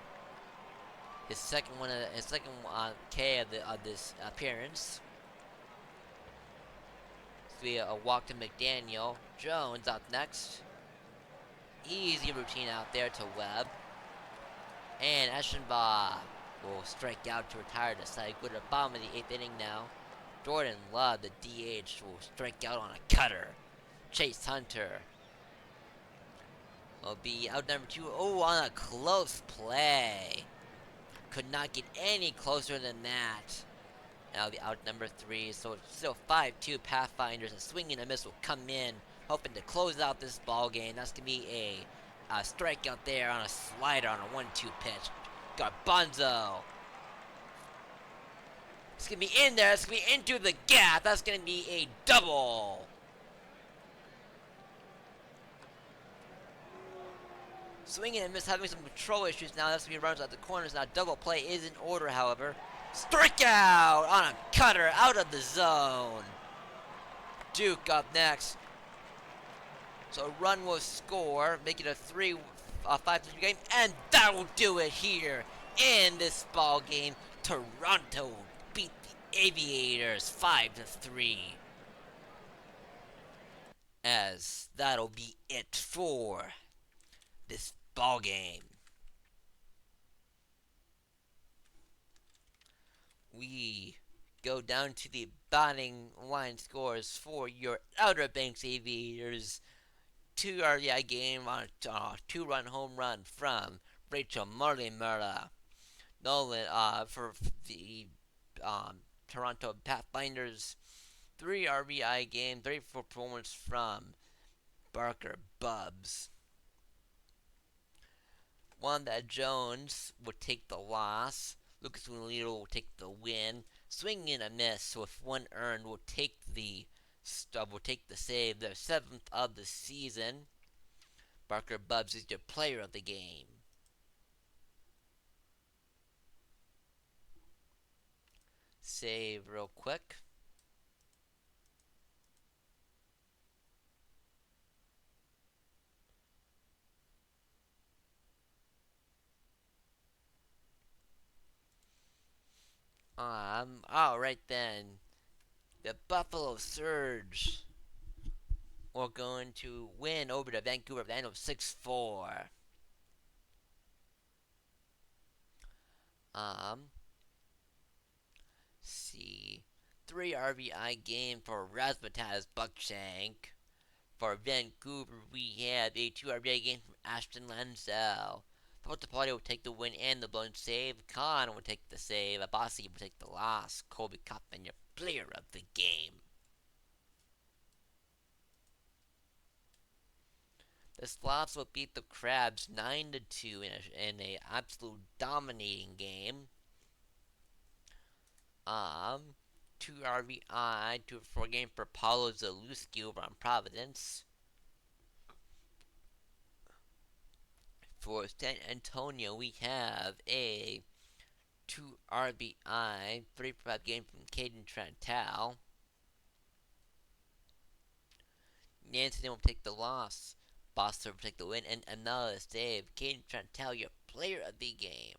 His second K of this appearance. It's gonna be a walk to McDaniel. Jones up next. Easy routine out there to Webb. And Eschenbach will strike out to retire the side. Go to the bottom of the 8th inning now. Jordan Love, the DH, will strike out on a cutter. Chase Hunter will be out number 2. Oh, on a close play. Could not get any closer than that. That'll be out number 3. So it's still 5-2 Pathfinders. A swing and a miss will come in, hoping to close out this ball game. That's gonna be a strikeout there on a slider on a 1-2 pitch. Garbanzo. It's gonna be in there. It's gonna be into the gap. That's gonna be a double. Swinging and miss, having some control issues now. That's gonna be runs out the corners now. Double play is in order, however. Strikeout on a cutter out of the zone. Duke up next. So a run will score, make it a 5-3 game, and that'll do it here in this ball game. Toronto beat the Aviators 5-3. As that'll be it for this ball game. We go down to the batting line scores for your Outer Banks Aviators. 2 RBI game on a 2-run home run from Rachel Marley Murra. Nolan for the Toronto Pathfinders. 3 RBI game, 34 performance from Barker Bubbs. One that Jones would take the loss. Lucas Winlito will take the win. Swing and a miss with 1 earned will take the save. Their 7th of the season. Barker Bubbs is your player of the game. Save real quick. Alright then. The Buffalo Surge are going to win over the Vancouver Vandals 6-4. See. 3 RBI game for Razmataz Buckshank. For Vancouver, we have a 2 RBI game from Ashton Lansell. Potapati will take the win and the blown save. Khan will take the save. Abasi will take the loss. Colby Kaufman, your player of the game. The Slavs will beat the Crabs 9-2 in a absolute dominating game. 2 RBI, 2-4 game for Paulo Zalewski over on Providence. For San Antonio, we have a 2 RBI, 3-5 game from Caden Trantal. Nancy will take the loss. Boston will take the win, and another save. Caden Trantal, your player of the game.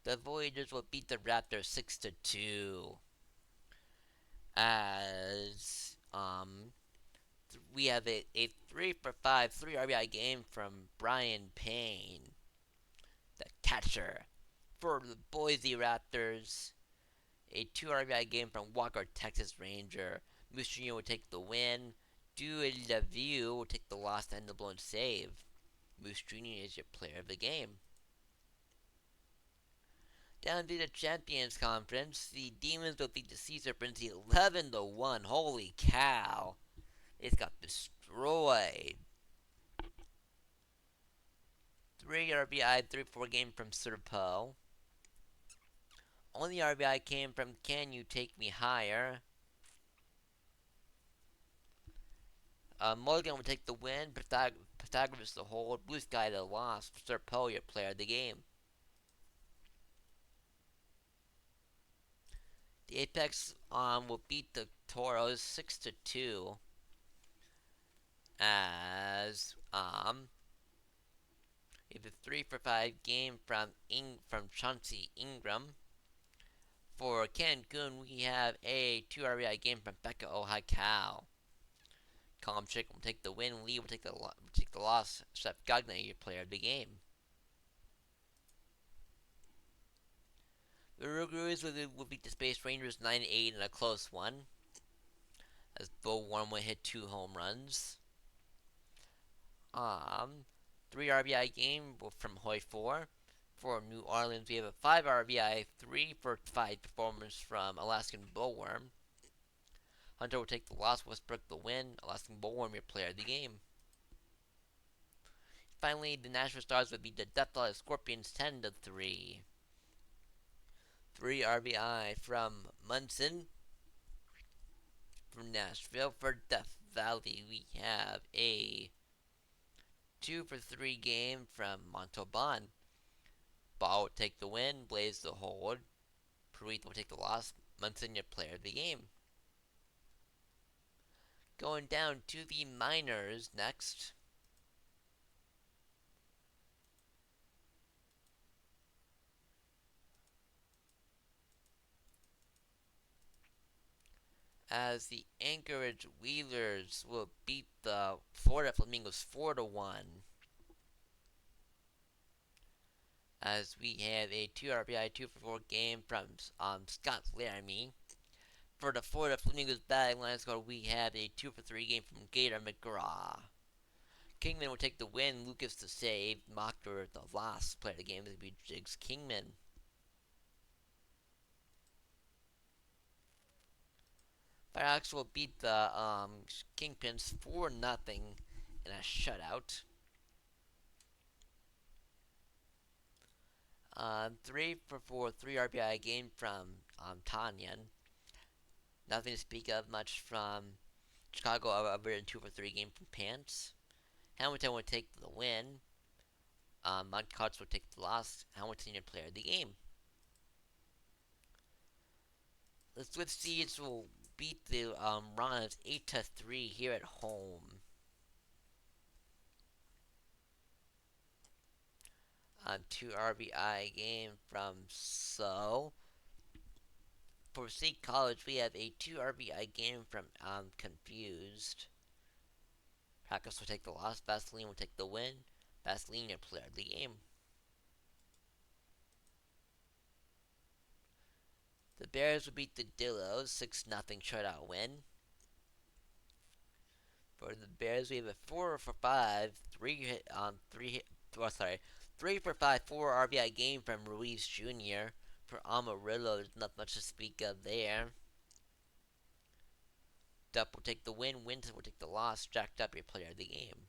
The Voyagers will beat the Raptors 6-2. As we have a 3 for 5 3 RBI game from Brian Payne, the catcher. For the Boise Raptors, a 2 RBI game from Walker, Texas Ranger. Moose Jr. will take the win. Dewey LeVue will take the loss and the blown save. Moose Jr. is your player of the game. Down to the Champions Conference, the Demons will beat the Sea Serpents 11-1. Holy cow! It got destroyed. 3 RBI, 3-4 game from Serpo. Only RBI came from Can You Take Me Higher? Mulligan will take the win. Pythagoras the hold. Blue Sky the loss. Serpo, your player of the game. The Apex will beat the Toros 6-2. As we have a 3 for 5 game from Chauncey Ingram. For Cancun, we have a 2 RBI game from Becca Ohio. Komchik will take the win. Lee will take the loss. Seth Gagné, your player of the game. The Rougarous will beat the Space Rangers 9-8 in a close one, as Bo Warmwood hit 2 home runs. 3 RBI game from Hoy 4. For New Orleans, we have a 5 RBI, 3 for 5 performance from Alaskan Bullworm. Hunter will take the loss. Westbrook the win. Alaskan Bullworm, your player of the game. Finally, the Nashville Stars would beat the Deathfly Scorpions 10-3. 3 RBI from Munson. From Nashville. For Death Valley, we have a 2 for 3 game from Montauban. Ball will take the win. Blaze the hold. Pruitt will take the loss. Munson, your player of the game. Going down to the minors next. As the Anchorage Wheelers will beat the Florida Flamingos 4-1. As we have a 2 RBI 2 for 4 game from Scott Laramie. For the Florida Flamingos batting line score, we have a 2 for 3 game from Gator McGraw. Kingman will take the win. Lucas the save. Mocker the last player of the game will be Jigs Kingman. Firefox will beat the Kingpins 4-0 in a shutout. 3 for 4, 3 RBI game from Tanyan. Nothing to speak of much from Chicago, other than 2 for 3 game from Pants. Hamilton will take the win. Montcarts will take the loss. Hamilton, your player of the game. The Swift Seeds will beat the Rons 8-3 here at home. 2 RBI game from So. For State College, we have a 2 RBI game from Confused. Practice will take the loss. Vaseline will take the win. Vaseline, your player of the game. The Bears will beat the Dillos 6-0 shutout win. For the Bears, we have a 4 for 5, 3 for 5, 4 RBI game from Ruiz Jr. For Amarillo, there's not much to speak of there. Dupp will take the win. Winton will take the loss. Jacked up, your player of the game.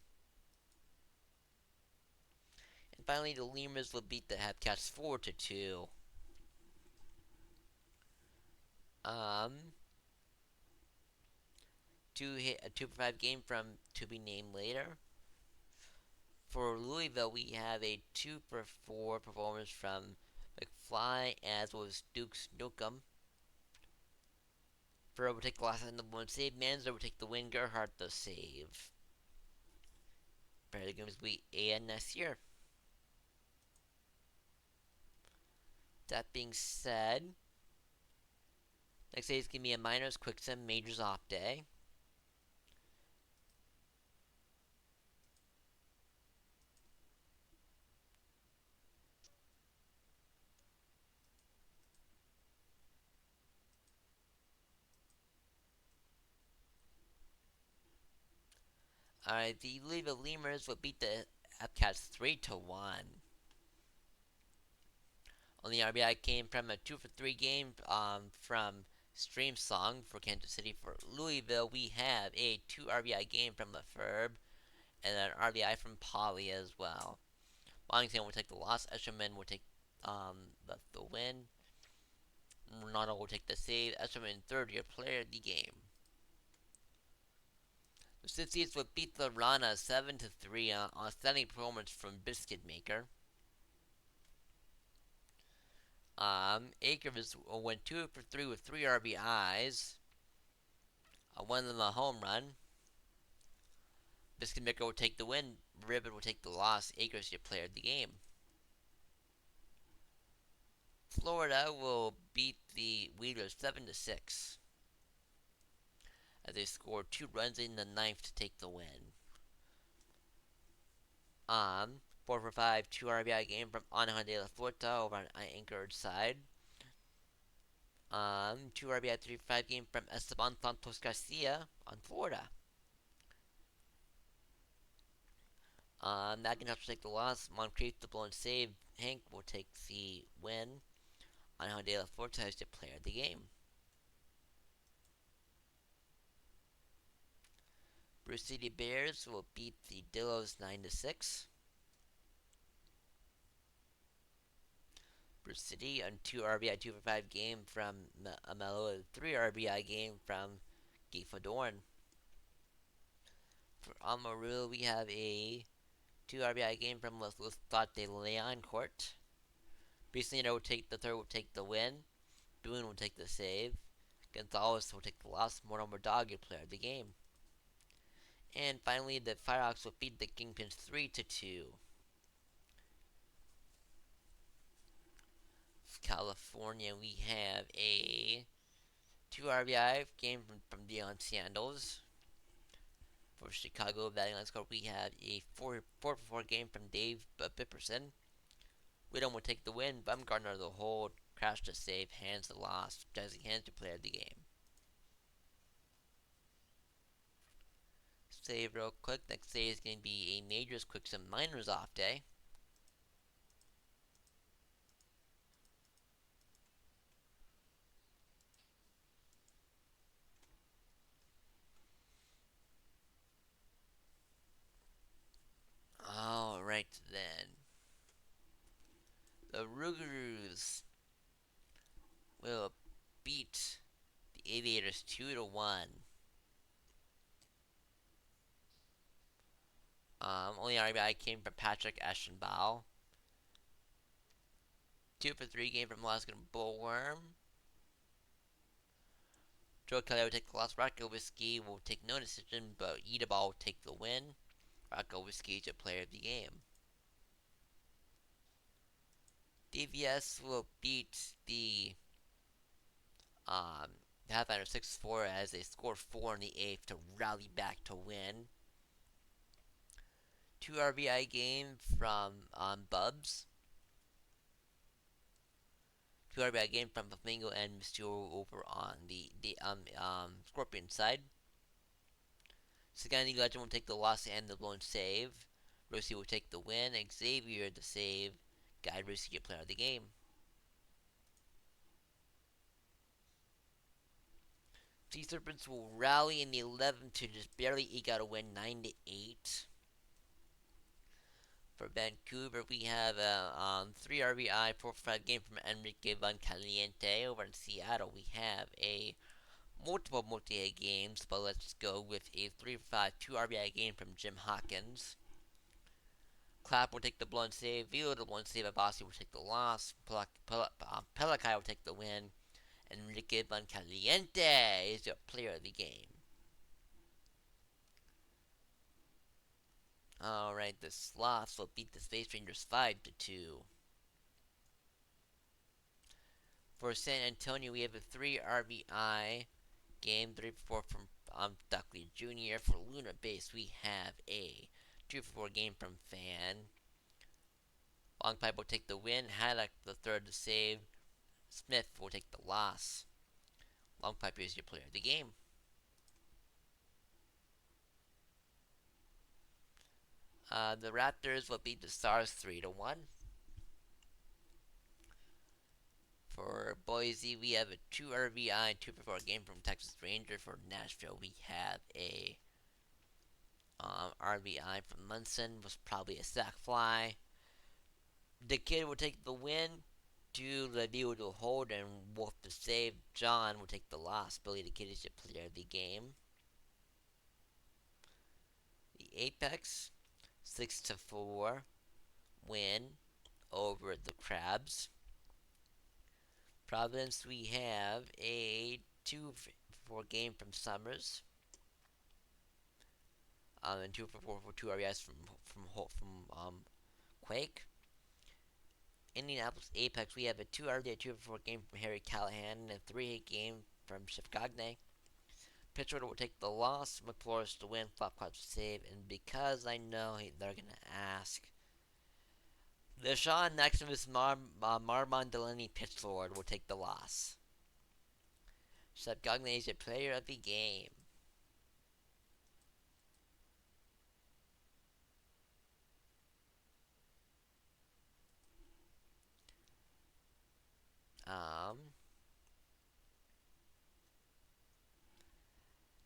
And finally, the Lemurs will beat the Hepcats 4-2. 2 for 5 game from To Be Named Later. For Louisville, we have a 2 for 4 performance from McFly, as was Duke Snookum. Burrow will take the last end of one save. Manzer will take the win. Gerhardt the save. Better games will be AN next year. That being said, next day is going to be a minors, quick sim, majors off day. Alright, the Louisville Lemurs will beat the Epcats 3-1. Only RBI came from a 2-for-3 game from Stream Song for Kansas City. For Louisville, we have a 2 RBI game from LaFerb and an RBI from Polly as well. Wellington will take the loss. Escherman will take the win. Ronaldo will take the save. Escherman, third year player of the game. The Sixties will beat the Rana 7-3 on a standing performance from Biscuit Maker. Akers went 2-for-3 with 3 RBIs. One of them a home run. Biscuit Maker will take the win. Ribbon will take the loss. Akers your player of the game. Florida will beat the Wheelers 7-6 as they scored 2 runs in the ninth to take the win. 4-for-5, 2 RBI game from Anaheim de la Fuerza over on Anchorage side. 2 RBI 3-for-5 game from Esteban Santos Garcia on Florida. McIntosh will take the loss. Moncrief the blown save. Hank will take the win. Anaheim de la Fuerza is the player of the game. Bruce City Bears will beat the Dillos 9-6. Bruce City on 2 RBI 2-for-5 game from Melo, 3 RBI game from Gifa Dorn. For Amarillo, we have a 2 RBI game from Lestat de Leon Court. Bricino will take the third, will take the win. Boone will take the save. Gonzalez will take the loss. Mortimer Dog, your player of the game. And finally, the Firehawks will beat the Kingpins 3-2. California, we have a 2 RBI game from Deion Sandals. For Chicago batting line score, we have a 4-for-4 game from Dave Bipperson. Widom will take the win. Bumgarner the hold. Crash to save. Hands the loss. Jesse Hands to player of the game. Save real quick. Next day is going to be a majors quick some minors off day. Alright then. The Rougarous will beat the Aviators 2-1. Only RBI came from Patrick Eschenbaugh. 2-for-3 game from Alaskan Bullworm. Joe Kelly will take the loss. Rocco Whiskey will take no decision, but Eatable will take the win. Rocco Whiskey is a player of the game. DVS will beat the Pathfinder 6-4 as they score 4 in the 8th to rally back to win. 2 RBI game from Bubs. 2 RBI game from Flamingo and Mysterio over on the Scorpion side. Sagani Legend will take the loss and the blown save. Rossi will take the win. Xavier the save. Guy Rossi, your player of the game. Sea Serpents will rally in the 11th to just barely eke out a win 9-8. For Vancouver, we have a 3 RBI 4-for-5 game from Enrique Van Caliente. Over in Seattle, we have a multiple multi-A games, but let's go with a 3-for-5 2 RBI game from Jim Hawkins. Clapp will take the blown save. Velo the blown save. Abasi will take the loss. Pelikai will take the win. And Enrique Van Caliente is your player of the game. Alright, the Sloths will beat the Space Rangers 5-2. For San Antonio, we have a 3 RBI game, 3 for 4 from Duckley Jr. For Luna Base, we have a 2 for 4 game from Fan. Long Pipe will take the win. Haddock the third to save. Smith will take the loss. Long Pipe is your player of the game. The Raptors will beat the Stars 3-1. For Boise, we have a 2 RBI, 2 for 4 game from Texas Ranger. For Nashville, we have a RBI from Munson, was probably a sac fly. The kid will take the win. Levy will hold, and Wolf to save. John will take the loss. Billy the Kid is the player of the game. The Apex 6-4 win over the Crabs. Providence, we have a 2-4 game from Summers. And 2-4 for 2 RBIs from Quake. Indianapolis Apex, we have a 2 RBI 2-4 game from Harry Callahan and a 3-8 game from Shifgagne. Pitchwood will take the loss. McFlores to win. Flopcroft to save. And because I know they're going to ask, the Sean Maximus Marmon Delaney Pitchford will take the loss. Shifgagne is the player of the game.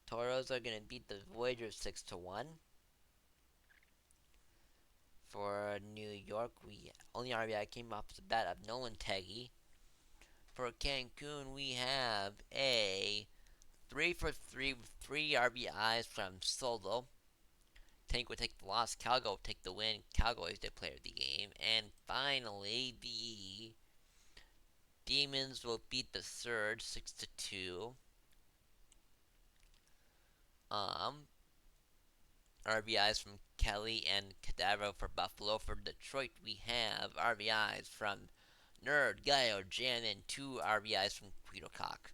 Toros are going to beat the Voyagers 6-1. For New York, we only RBI came off the bat of Nolan Teggy. For Cancun, we have a 3 for 3 with 3 RBIs from Solo. Tank will take the loss. Calgo will take the win. Calgo is the player of the game. And finally, the Demons will beat the Surge 6-2. RBIs from Kelly and Cadavro for Buffalo. For Detroit, we have RBIs from Nerd, Gallo, Jan, and 2 RBIs from Quitocock.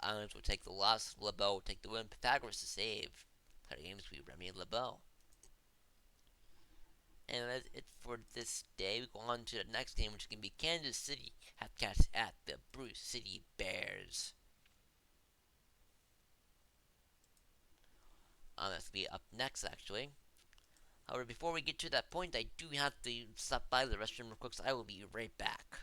Islanders will take the loss. LeBeau will take the win. Pythagoras to save. Player games will be Remy LeBeau. And that's it for this day. We go on to the next game, which is going to be Kansas City Cats at the Bruce City Bears. That's going to be up next, actually. However, before we get to that point, I do have to stop by the restroom real quick, so I will be right back.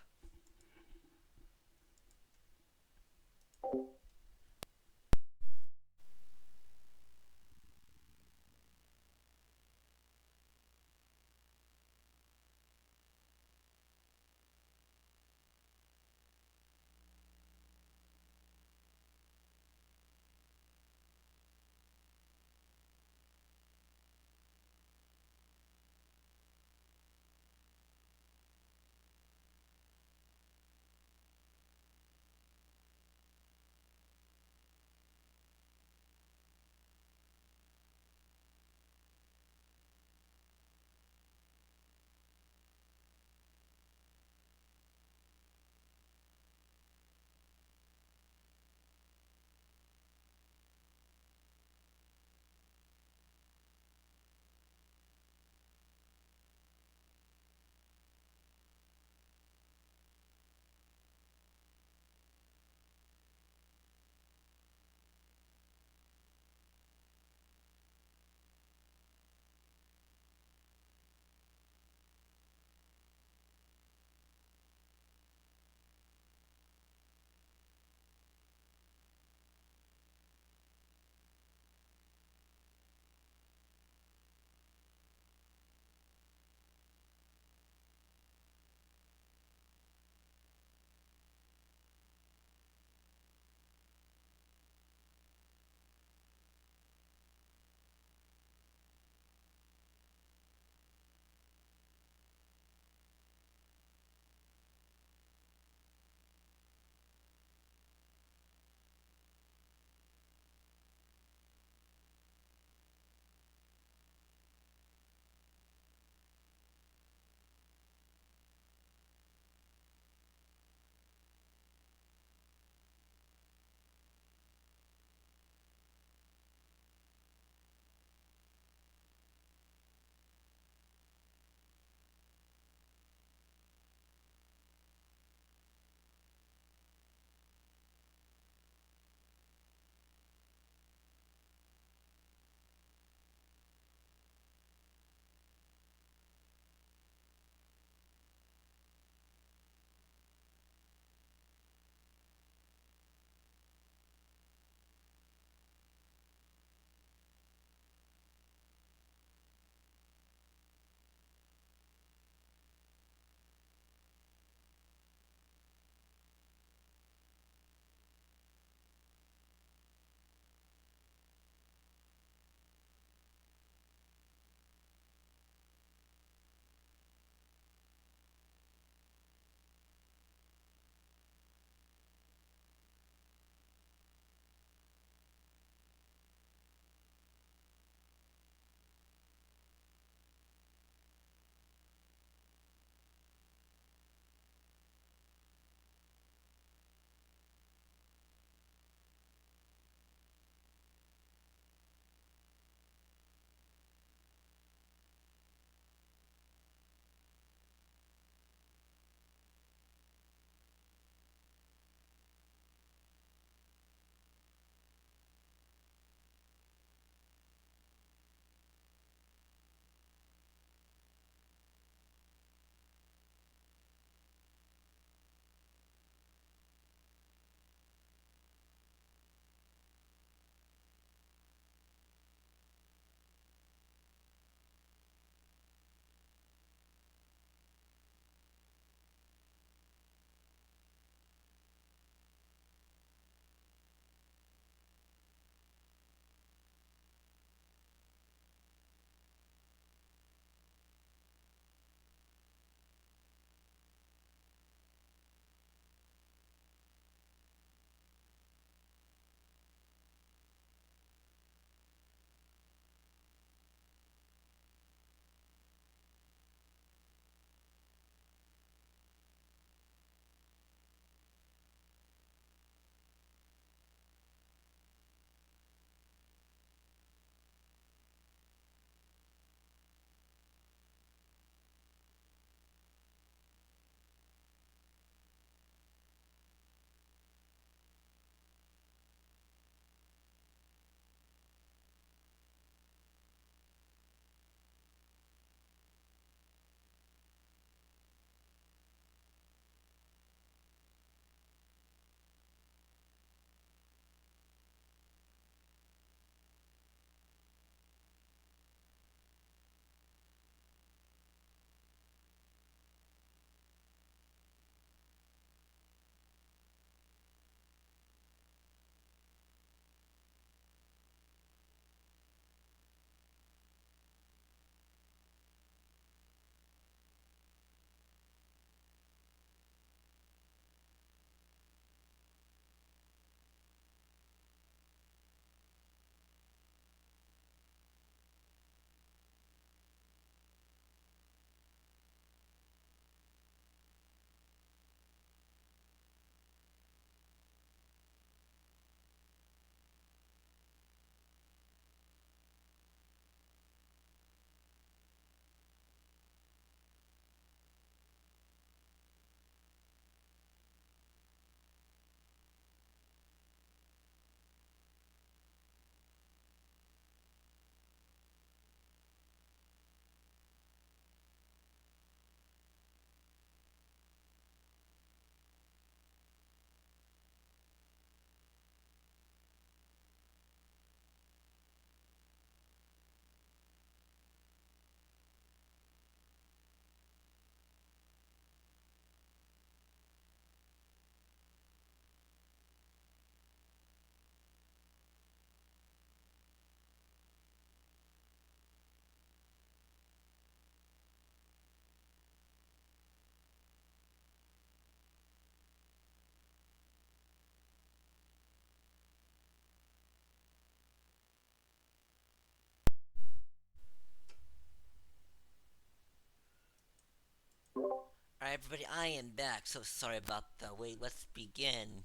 everybody, I am back. So sorry about the wait. Let's begin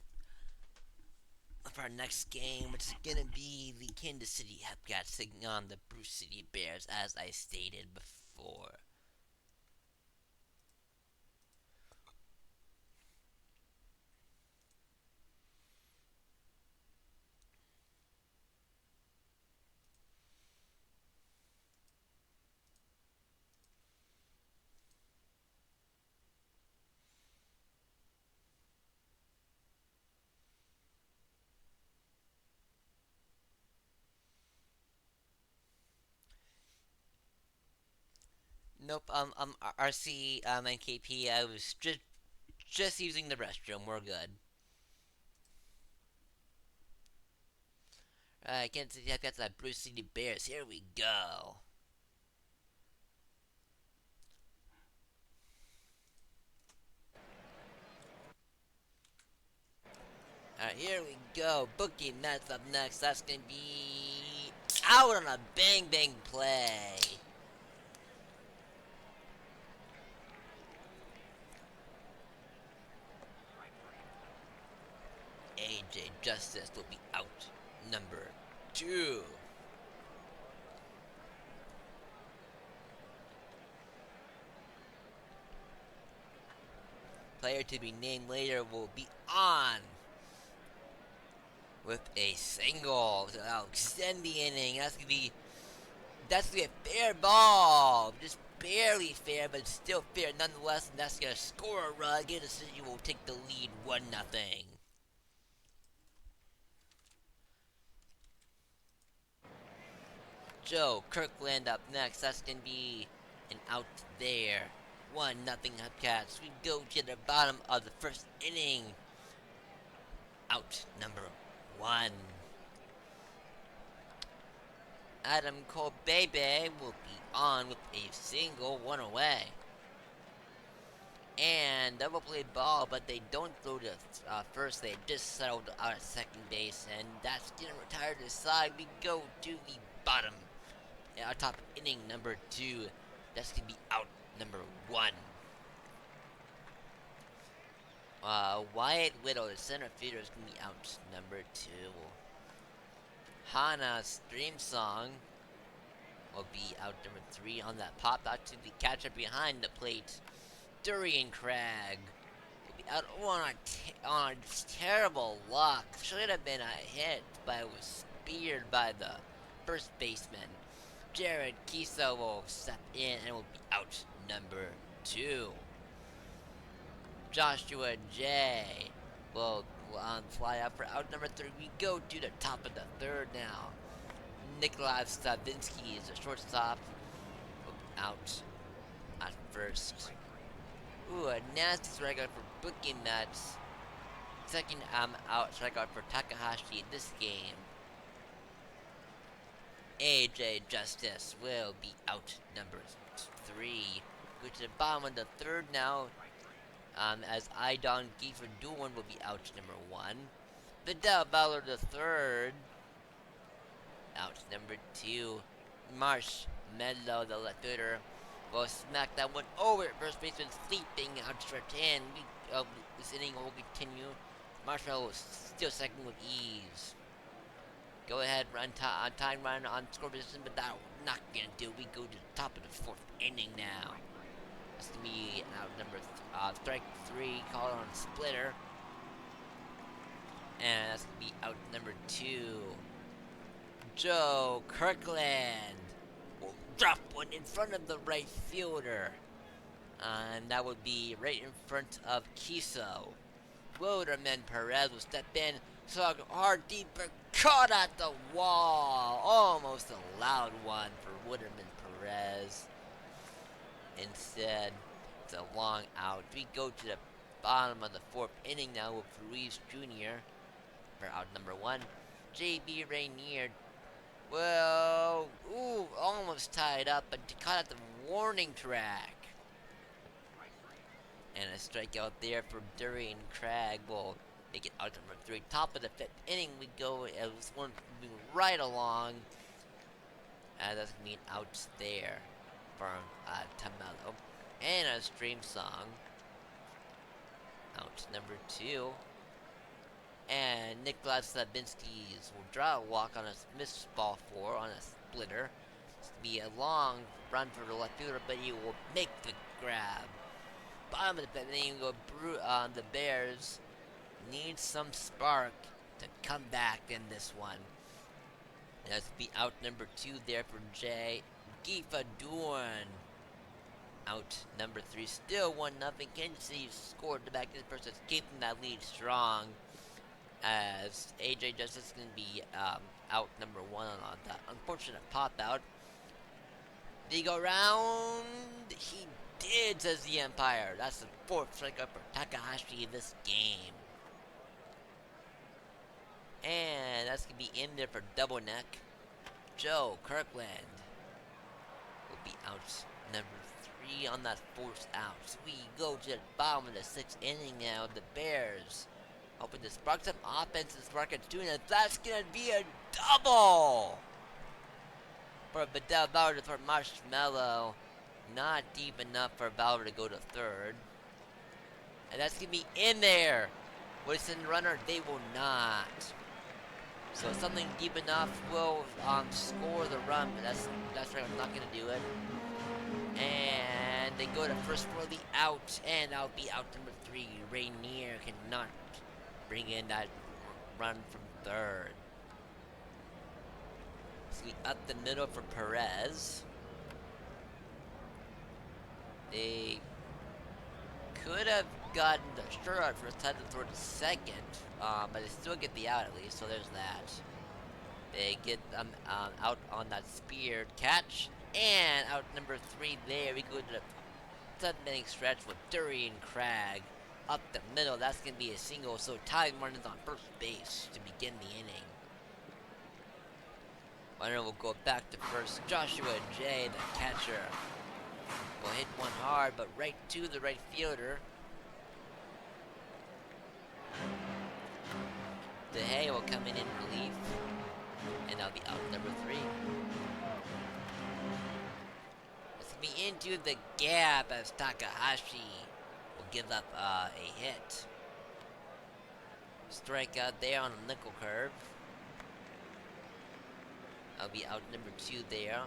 with our next game, which is gonna be the Kansas City Hepcats taking on the Bruce City Bears, as I stated before. Nope. RC, and KP. I was just using the restroom. We're good. Kansas City Hepcats at Bruce City Bears. Here we go. Alright, here we go. Bookie Mets up next. That's gonna be out on a bang bang play. AJ Justice will be out. Number 2. Player to be named later will be on with a single. So that'll extend the inning. That's gonna be a fair ball. Just barely fair, but still fair nonetheless. And that's gonna score a run. Get a decision will take the lead 1-0. Joe Kirkland up next. That's gonna be an out there. 1-0 Hubcats. We go to the bottom of the first inning. Out number 1. Adam Colbebe will be on with a single, 1 away. And double play ball, but they don't throw to first. They just settled out at second base, and that's gonna retire to the side. We go to the bottom. Top inning number 2. That's gonna be out number 1. Wyatt Widow, the center fielder, is gonna be out number 2. Hana's Dream Song will be out number 3 on that pop out to the catcher behind the plate. Durian Crag will be out on terrible luck. Should have been a hit, but it was speared by the first baseman. Jared Kiso will step in and will be out number 2. Joshua J will fly out for out number 3. We go to the top of the third now. Nikolai Stavinsky is the shortstop. Will be out at first. Ooh, a nasty strikeout for Bookie Mets. Second out strikeout for Takahashi in this game. AJ Justice will be out number 3. Go to the bottom of the third now. As Idon Giefer Doolin will be out number 1. Vidal Ballard the third. Out number 2. Marsh Mello, the left fielder, will smack that one over. First baseman sleeping out stretch in. This inning will continue. Marshall is still second with ease. Go ahead, time run on score position, but that's not gonna do. We go to the top of the 4th inning now. That's gonna be out number strike 3, call it on splitter, and that's gonna be out number 2. Joe Kirkland will drop one in front of the right fielder. And that would be right in front of Kiso. Wilderman Perez will step in, slug hard deeper, caught at the wall. Almost a loud one for Wilderman Perez. Instead, it's a long out. We go to the bottom of the 4th inning now with Ruiz Jr. for out number 1. JB Rainier, well, almost tied up, but caught at the warning track. And a strikeout there for Durian Crag will make it out number 3. Top of the 5th inning we go. It was one moving right along. That's going to be an out there for Tamello. And a stream song Out number 2. And Nicholas Sabinski's will draw a walk on a missed ball 4 on a splitter. It's to be a long run for the left fielder, but he will make the grab. Bottom of the fifth inning, the Bears need some spark to come back in this one. That's be out number 2 there for Jay Gifadorn. Out number 3, still 1-0. Kansas City scored the back of the first, keeping that lead strong. As AJ Justice is going to be out number 1 on that unfortunate pop out. Did he go round? He did, says the umpire. That's the 4th strikeout for Takahashi this game. And that's going to be in there for double neck. Joe Kirkland will be out number 3 on that forced out. So we go to the bottom of the 6th inning now. The Bears hoping to spark some offense and spark it doing it. That's going to be a double for Bedell Bauer for Marshmallow. Not deep enough for Bauer to go to third. And that's going to be in there. Will they send the runner? They will not. So something deep enough will score the run, but that's right, I'm not going to do it. And they go to first for the out, and that'll be out number 3. Rainier cannot bring in that run from third. So we up the middle for Perez. They could have gotten the shutout for time to throw to second, but they still get the out at least, so there's that. They get them out on that spear catch, and out number 3 there. We go to the 7th inning stretch with Durian Cragg up the middle. That's going to be a single, so Ty Martin's on first base to begin the inning. Runner will go back to first. Joshua J, the catcher, will hit one hard, but right to the right fielder. DeHay will come in relief, and that'll be out number 3. It's going to be into the gap as Takahashi will give up a hit. Strikeout there on a nickel curve. That'll be out number 2 there.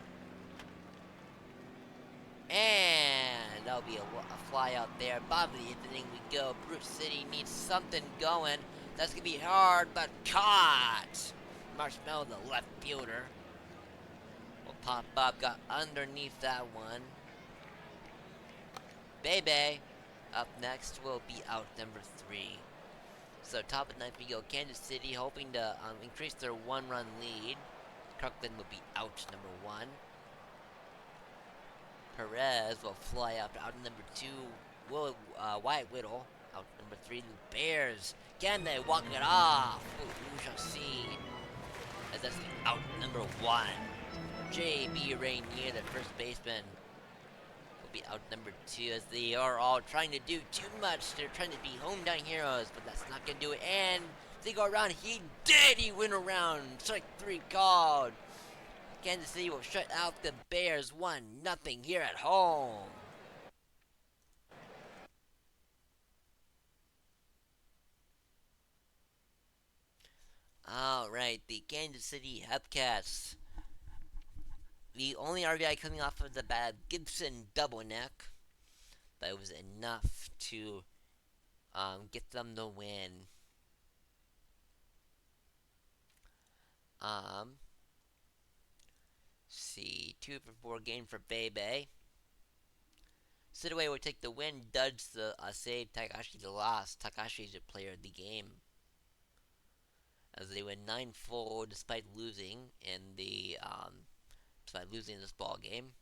And that'll be a fly out there. Bottom of the 8th inning we go. Bruce City needs something going. That's going to be hard, but caught. Marshmallow, the left fielder, will pop up. Got underneath that one. Bebe up next will be out number 3. So top of the 9th we go. Kansas City hoping to increase their 1-run lead. Kirkland will be out number 1. Perez will fly up. Out number 2, Wyatt Whittle. Out number 3, the Bears. Can they walk it off? We shall see. As that's out number 1. J.B. Rainier, the first baseman, will be out number 2, as they are all trying to do too much. They're trying to be hometown heroes, but that's not going to do it. And they go around. He did. He went around. Strike 3 called. Kansas City will shut out the Bears 1-0 here at home. Alright, the Kansas City Hepcats. The only RBI coming off of the bad Gibson double neck, but it was enough to get them the win. See, 2 for 4 game for Bebe. Sidaway will take the win. Duds the save. Takashi the loss. Takashi is the player of the game, as they win 9-4 despite losing this ball game.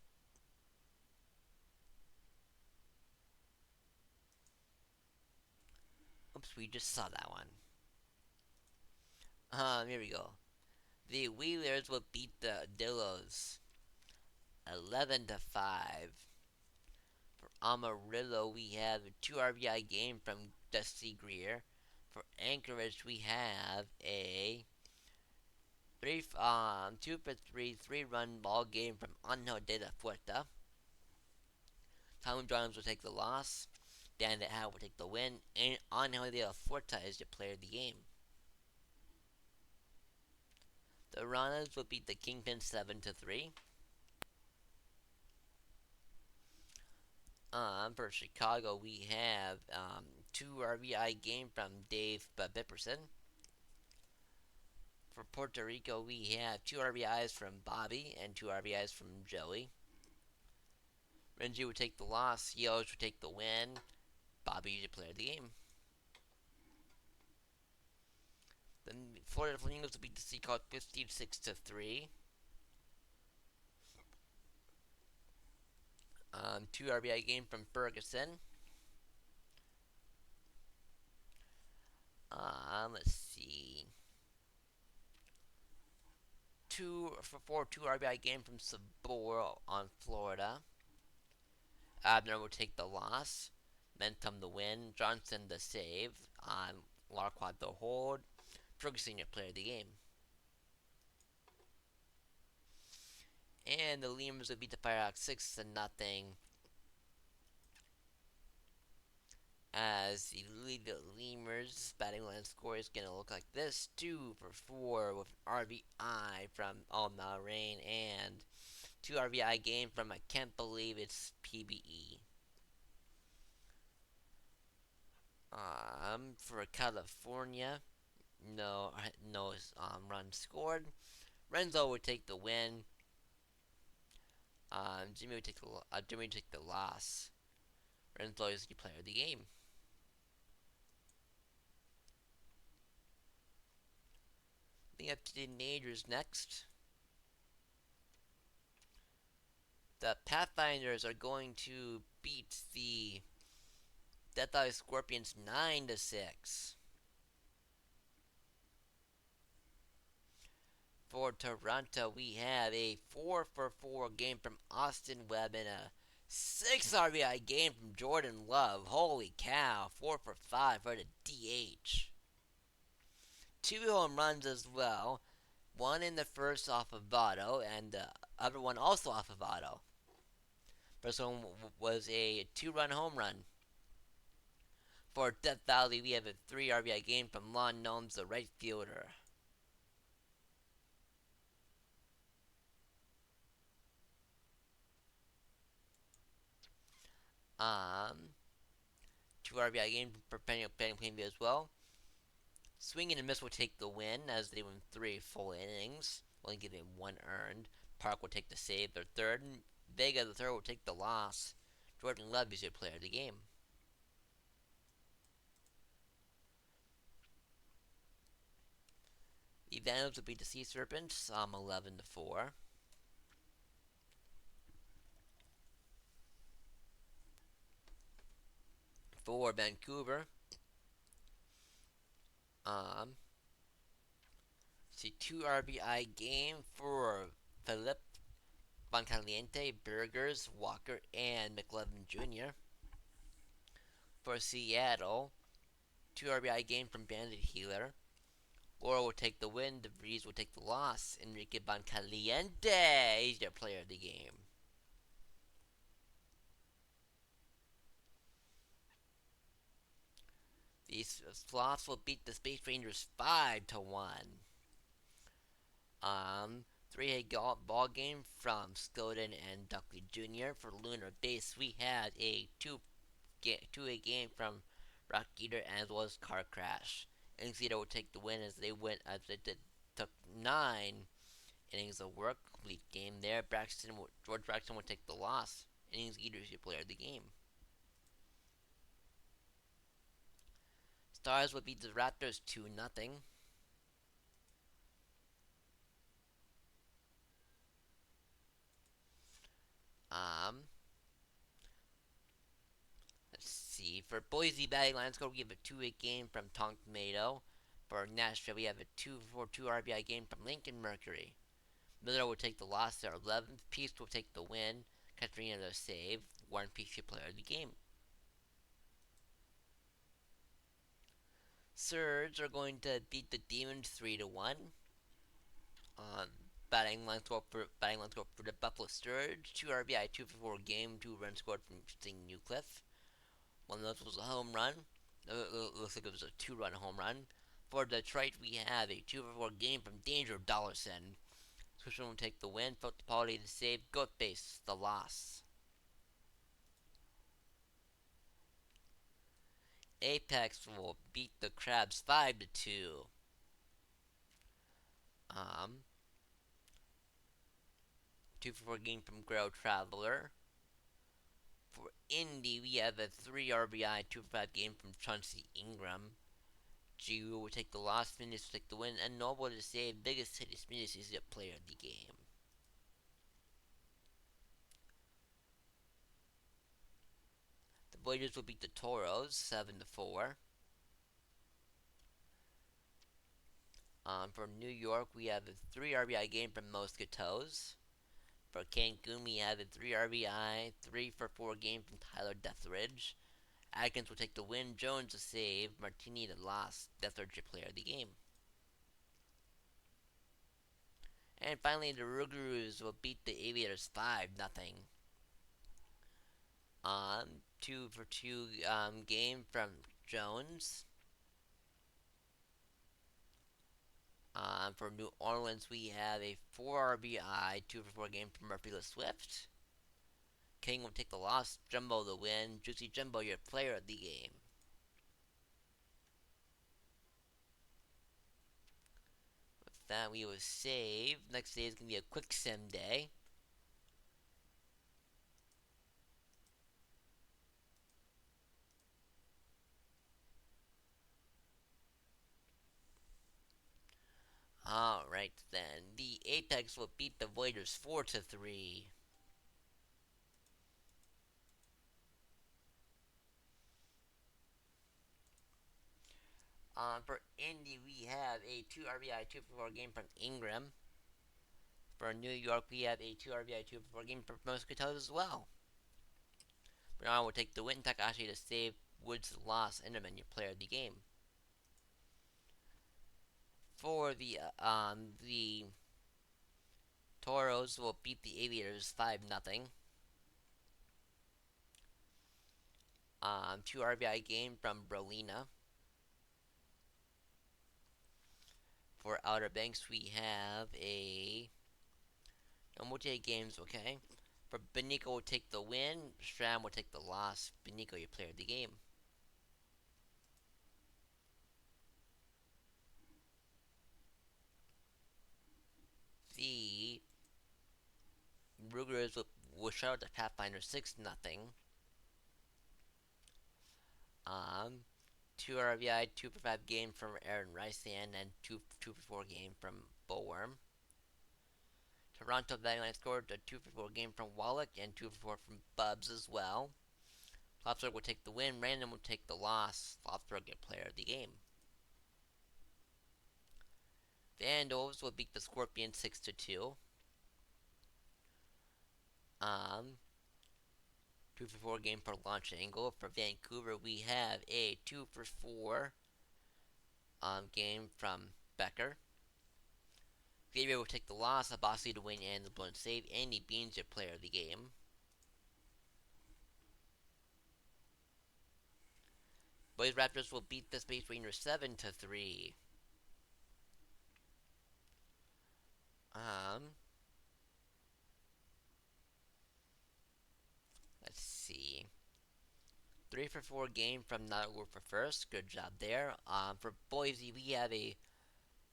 Oops, we just saw that one. Here we go. The Wheelers will beat the Dillos 11-5. For Amarillo, we have a 2 RBI game from Dusty Greer. For Anchorage, we have a 2 for 3 3-run ball game from Anjo de la Fuerta. Tom Jones will take the loss. Bandit Hat will take the win, and Angel Forta is the player of the game. The Ranas will beat the Kingpin 7-3. For Chicago, we have two RBI game from Dave Bipperson. For Puerto Rico, we have two RBIs from Bobby and two RBIs from Joey. Renji would take the loss. Yos would take the win. Bobby is the player of the game. Then Florida Flamingos will beat the Seahawks 56-3. Two RBI game from Ferguson. Let's see. Two RBI game from Sabor on Florida. Abner will take the loss. Mentum the win. Johnson the save. Larquad the hold. Ferguson the player of the game. And the Lemurs will beat the Firehawks 6-0. As the Lemurs batting line score is going to look like this: 2-for-4 with an RBI from Alma Rain and 2 RBI game from I can't believe it's PBE. For California, no runs scored. Renzo would take the win. Jimmy would take the loss. Renzo is the player of the game. The up to the majors next. The Pathfinders are going to beat the Death Eye Scorpions 9-6. For Toronto, we have a 4-for-4 game from Austin Webb and a 6 RBI game from Jordan Love. Holy cow, 4-for-5 for the DH. 2 home runs as well. One in the first off of Votto, and the other one also off of Votto. First one was a 2-run home run. For Death Valley, we have a 3 RBI game from Lon Gnomes, the right fielder. Um, 2 RBI game for Penny Plainview as well. Swing and a Miss will take the win as they win 3 full innings, only giving 1 earned. Park will take the save, their third, and Vega the third will take the loss. Jordan Love is your player of the game. The Vandals will beat the Sea Serpents 11-4. For Vancouver, see 2 RBI game for Philip Boncaliente, Burgers, Walker, and McLevin Jr. For Seattle, 2 RBI game from Bandit Healer. Laura will take the win, DeVries will take the loss. Enrique Boncaliente is their player of the game. These Sloths will beat the Space Rangers 5-1. 3A ball game from Scoden and Duckley Jr. For Lunar Base, we had a 2A game from Rock Eater as well as Car Crash. Innings Eater will take the win as they took 9 innings of work. Complete game there. George Braxton will take the loss. Innings Eater is your player of the game. Stars will beat the Raptors 2-0. Let's see. For Boise batting line score, we have a 2-8 game from Tonk Tomato. For Nashville, we have a 2-4-2 RBI game from Lincoln Mercury. Miller will take the loss there. 11th Peace will take the win. Katrina the save. Warren Peace, your player of the game. Surge are going to beat the Demons 3-1. Batting line score for the Buffalo Surge. 2 RBI, 2-for-4 game, 2 runs scored from Sting Newcliffe. One of those was a home run. Looks like it was a two-run home run. For Detroit, we have a 2-for-4 game from Danger Dollarson. Switchman will take the win. Felt the Paulie to save. Goat base the loss. Apex will beat the Crabs 5-2. Um, 2-for-4 game from Grow Traveler. For Indy, we have a 3 RBI 2-for-5 game from Chauncey Ingram. Gio will take the loss, Phineas will take the win, and Noble to save. Biggest hit is Phineas is the player of the game. The Voyagers will beat the Toros 7-4. For New York, we have a 3 RBI game from Mosquitoes. For Cancun, we have a 3 RBI, 3-for-4 game from Tyler Deathridge. Atkins will take the win, Jones a save, Martini the loss, Deathridge your player of the game. And finally, the Rougarous will beat the Aviators 5-0. 2-for-2 game from Jones. For New Orleans, we have a 4 RBI, 2-for-4 game from Murphy Swift. King will take the loss, Jumbo the win, Juicy Jumbo your player of the game. With that, we will save. Next day is going to be a quick sim day. Alright then, the Apex will beat the Voiders 4-3. For Indy, we have a 2 RBI 2-for-4 game from Ingram. For New York, we have a 2 RBI 2-for-4 game from Mosquitoes as well. Bernard will take the win, Takashi to save, Woods the loss, Enderman your player of the game. For the Toros will beat the Aviators 5-0. 2 RBI game from Brolina. For Outer Banks, we have a no multi games, okay. For Benico will take the win, Stram will take the loss. Benico, your player of the game. The Rugers will shut out the Pathfinder 6-0. 2 RBI, 2-for-5 game from Aaron Ricean, and 2-for-4 game from Bowworm. Toronto Valiant scored a 2-for-4 game from Wallach and 2-for-4 from Bubs as well. Flopsburg will take the win, Random will take the loss. Flopsburg get player of the game. Vandals will beat the Scorpions 6-2. 2-for-4 game for Launch Angle. For Vancouver, we have a 2-for-4 game from Becker. Xavier will take the loss, Abasi to win, and the blown save. Andy Beans your player of the game. Boys Raptors will beat the Space Rangers 7-3. Let's see. 3-for-4 game from Not for First. Good job there. For Boise, we have a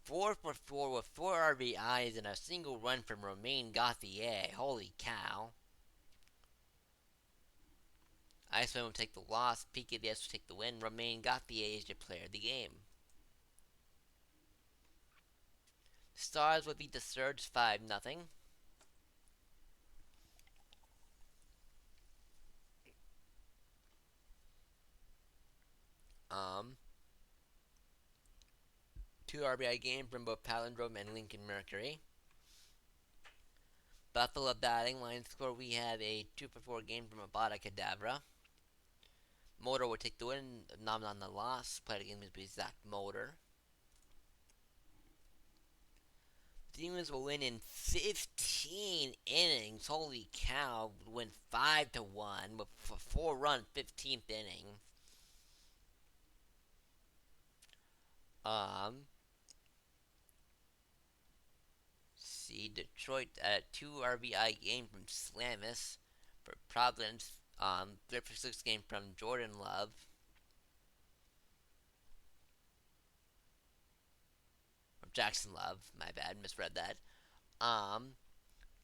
4-for-4 with 4 RBIs and a single run from Romain Gauthier. Holy cow. Iceman will take the loss. PKDS will take the win. Romain Gauthier is your player of the game. Stars will beat the Surge 5-0. Um, 2 RBI game from both Palindrome and Lincoln Mercury. Buffalo batting line score, we have a 2-for-4 game from Abada Cadabra. Motor will take the win, Nom on the loss. Player of the game is Zach Motor. Demons will win in 15 innings. Holy cow! Win 5-1 with a 4-run 15th inning. Um, see Detroit at 2 RBI game from Slamis. For Providence, 3 for 6 game from Jordan Love. Or Jackson Love, my bad, misread that.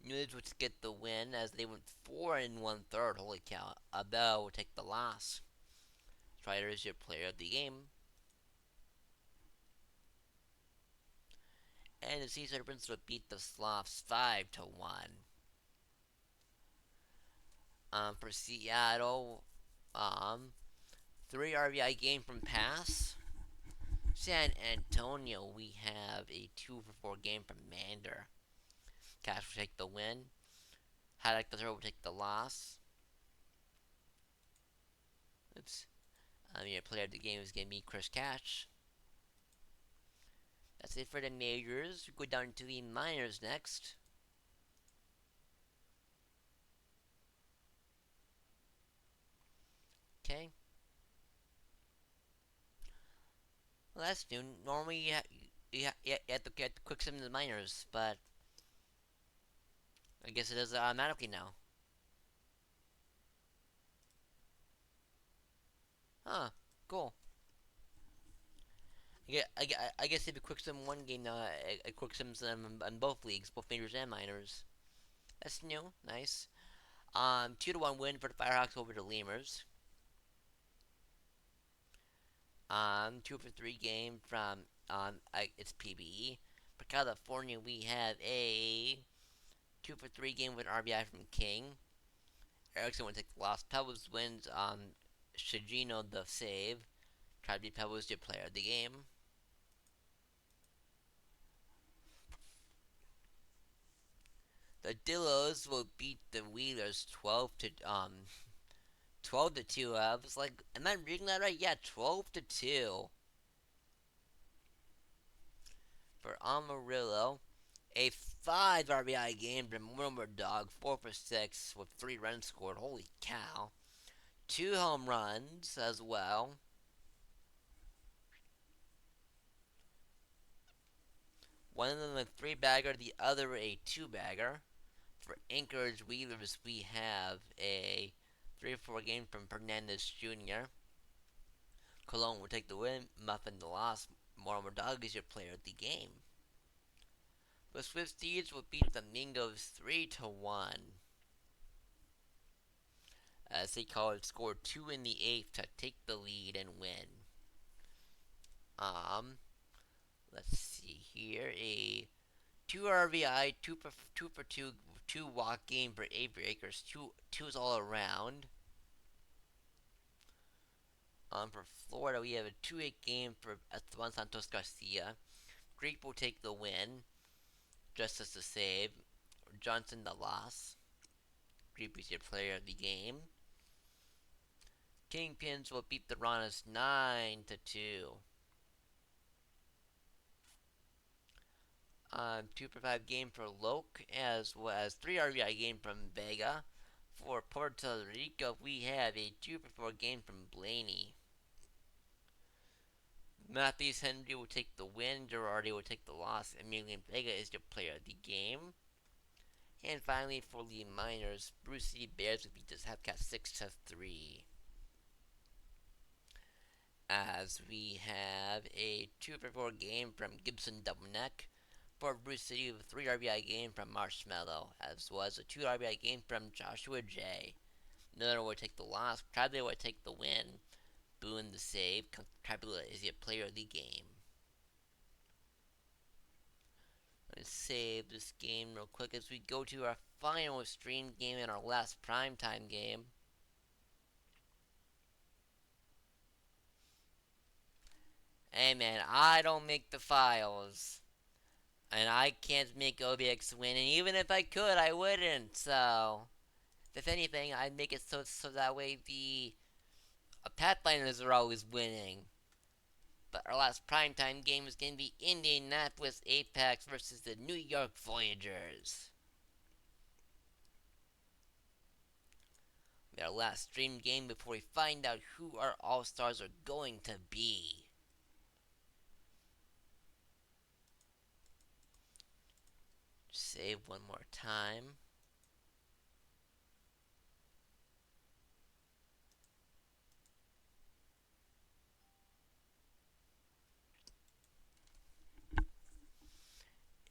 News would get the win as they went 4 and 1/3. Holy cow! Abel would take the loss. Strider is your player of the game. And the Sea Serpents would beat the Sloths 5-1. For Seattle, 3 RBI game from pass. San Antonio, we have a 2 for 4 game from Mander. Cash will take the win. Haddock the throw will take the loss. Oops. Your player of the game is going to be Chris Cash. That's it for the majors. We go down to the minors next. Okay. Well, that's new. Normally, you have to get quick sim in the minors, but I guess it does it automatically now. Huh. Cool. I guess if you quick sim one game now, it quick sims them in both leagues, both majors and minors. That's new. Nice. 2-1 win for the Firehawks over the Lemurs. 2 for 3 game from it's PBE. For California, we have a 2 for 3 game with RBI from King. Erickson would take the loss. Pebbles wins Shigino the save. Try to be Pebbles your player of the game. The Dillos will beat the Wheelers 12-2. I was like, am I reading that right? Yeah, 12-2. For Amarillo, a 5 RBI game from Wilmer Dog, 4 for 6 with 3 runs scored. Holy cow. 2 home runs as well. One of them a 3-bagger, the other a 2-bagger. For Anchorage Wheelers, we have a 3-4 game from Fernandez Jr. Cologne will take the win, Muffin the loss. Mortimer Dog is your player of the game. The Swift Steeds will beat the Mingos 3-1. As they scored 2 in the 8th to take the lead and win. Let's see here. A 2 RBI, 2 walk game for Avery Akers. Twos all around. For Florida, we have a 2-8 game for Esteban Santos Garcia. Greek will take the win. Justice the save. Johnson the loss. Greek is your player of the game. Kingpins will beat the Ranas 9-2. 2 for 5 game for Loke, as well as 3 RBI game from Vega. For Puerto Rico, we have a 2 for 4 game from Blaney. Matthews Henry will take the win, Girardi will take the loss, Emilian Vega is your player of the game. And finally, for the minors, Bruce City Bears will beat the Hepcat 6-3. As we have a 2 for 4 game from Gibson Double Neck. For Bruce City, with 3 RBI game from Marshmallow, as well as a 2 RBI game from Joshua J. Miller would take the loss. Tribula would take the win. Boone the save. Tribula is your player of the game. Let's save this game real quick as we go to our final stream game and our last primetime game. Hey man, I don't make the files. And I can't make OBX win, and even if I could, I wouldn't. So, if anything, I'd make it so that way the Pathfinders are always winning. But our last primetime game is going to be Indianapolis Apex versus the New York Voyagers. Our last stream game before we find out who our All-Stars are going to be. Save one more time.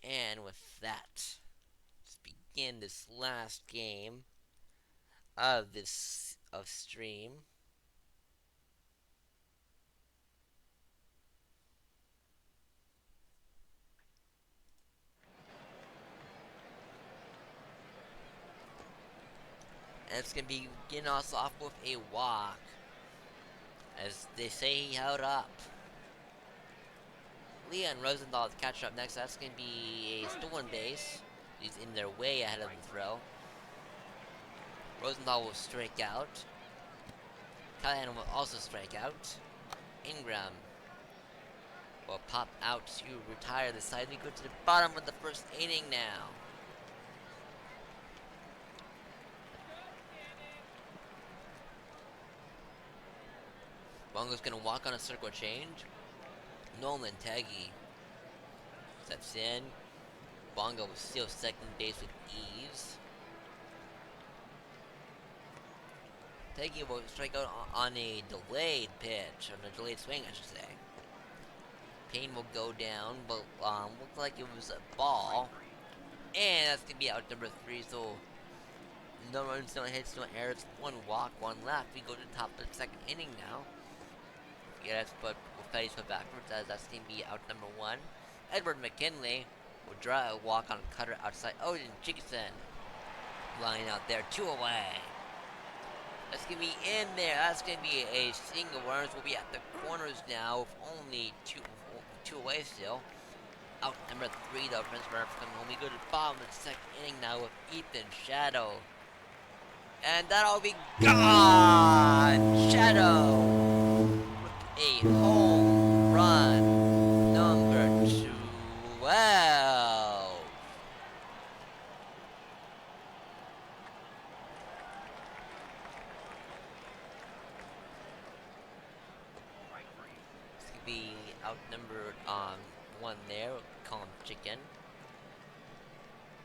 And with that, let's begin this last game of this stream. And it's gonna begin us off with a walk. As they say, he held up. Leon Rosenthal is catching up next. That's gonna be a stolen base. He's in their way ahead of the throw. Rosenthal will strike out. Callahan will also strike out. Ingram will pop out to retire the side. We go to the bottom of the first inning now. Bongo's gonna walk on a circle change. Nolan Taggy steps in. Bongo will steal second base with ease. Taggy will strike out on a delayed pitch, on a delayed swing, I should say. Payne will go down, but looked like it was a ball. And that's gonna be out number 3, so no runs, no hits, no errors, 1 walk, 1 left. We go to the top of the second inning now. Yeah, that's but we'll face put backwards as that's gonna be out number 1. Edward McKinley will draw a walk on cutter outside. Odin Chickason lying out there, 2 away. That's gonna be in there. That's gonna be a single. Runners will be at the corners now with only two away still. Out number 3 though, Prince Runner coming home. We go to the bottom of the second inning now with Ethan Shadow. And that'll be gone! Shadow with a home run. Number 12. This could be outnumbered on 1 there. Call him Chicken.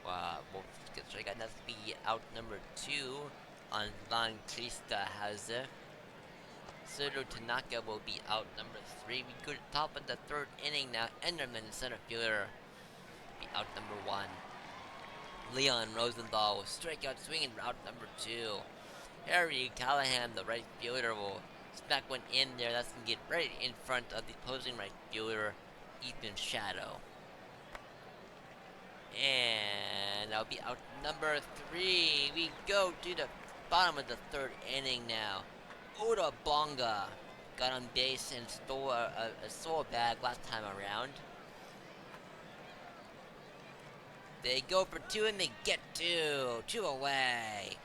We'll get straight. And that's gonna be out number 2 on Van Christahauser. Soto Tanaka will be out number 3. We go to the top of the 3rd inning now. Enderman, the center fielder, be out number 1. Leon Rosenthal will strike out swinging for out number 2. Harry Callahan, the right fielder, will smack one in there. That's gonna get right in front of the opposing right fielder, Ethan Shadow. And that'll be out number 3. We go to the bottom of the 3rd inning now. Oda Bonga got on base and stole a soul bag last time around. They go for 2 and they get 2. 2 away.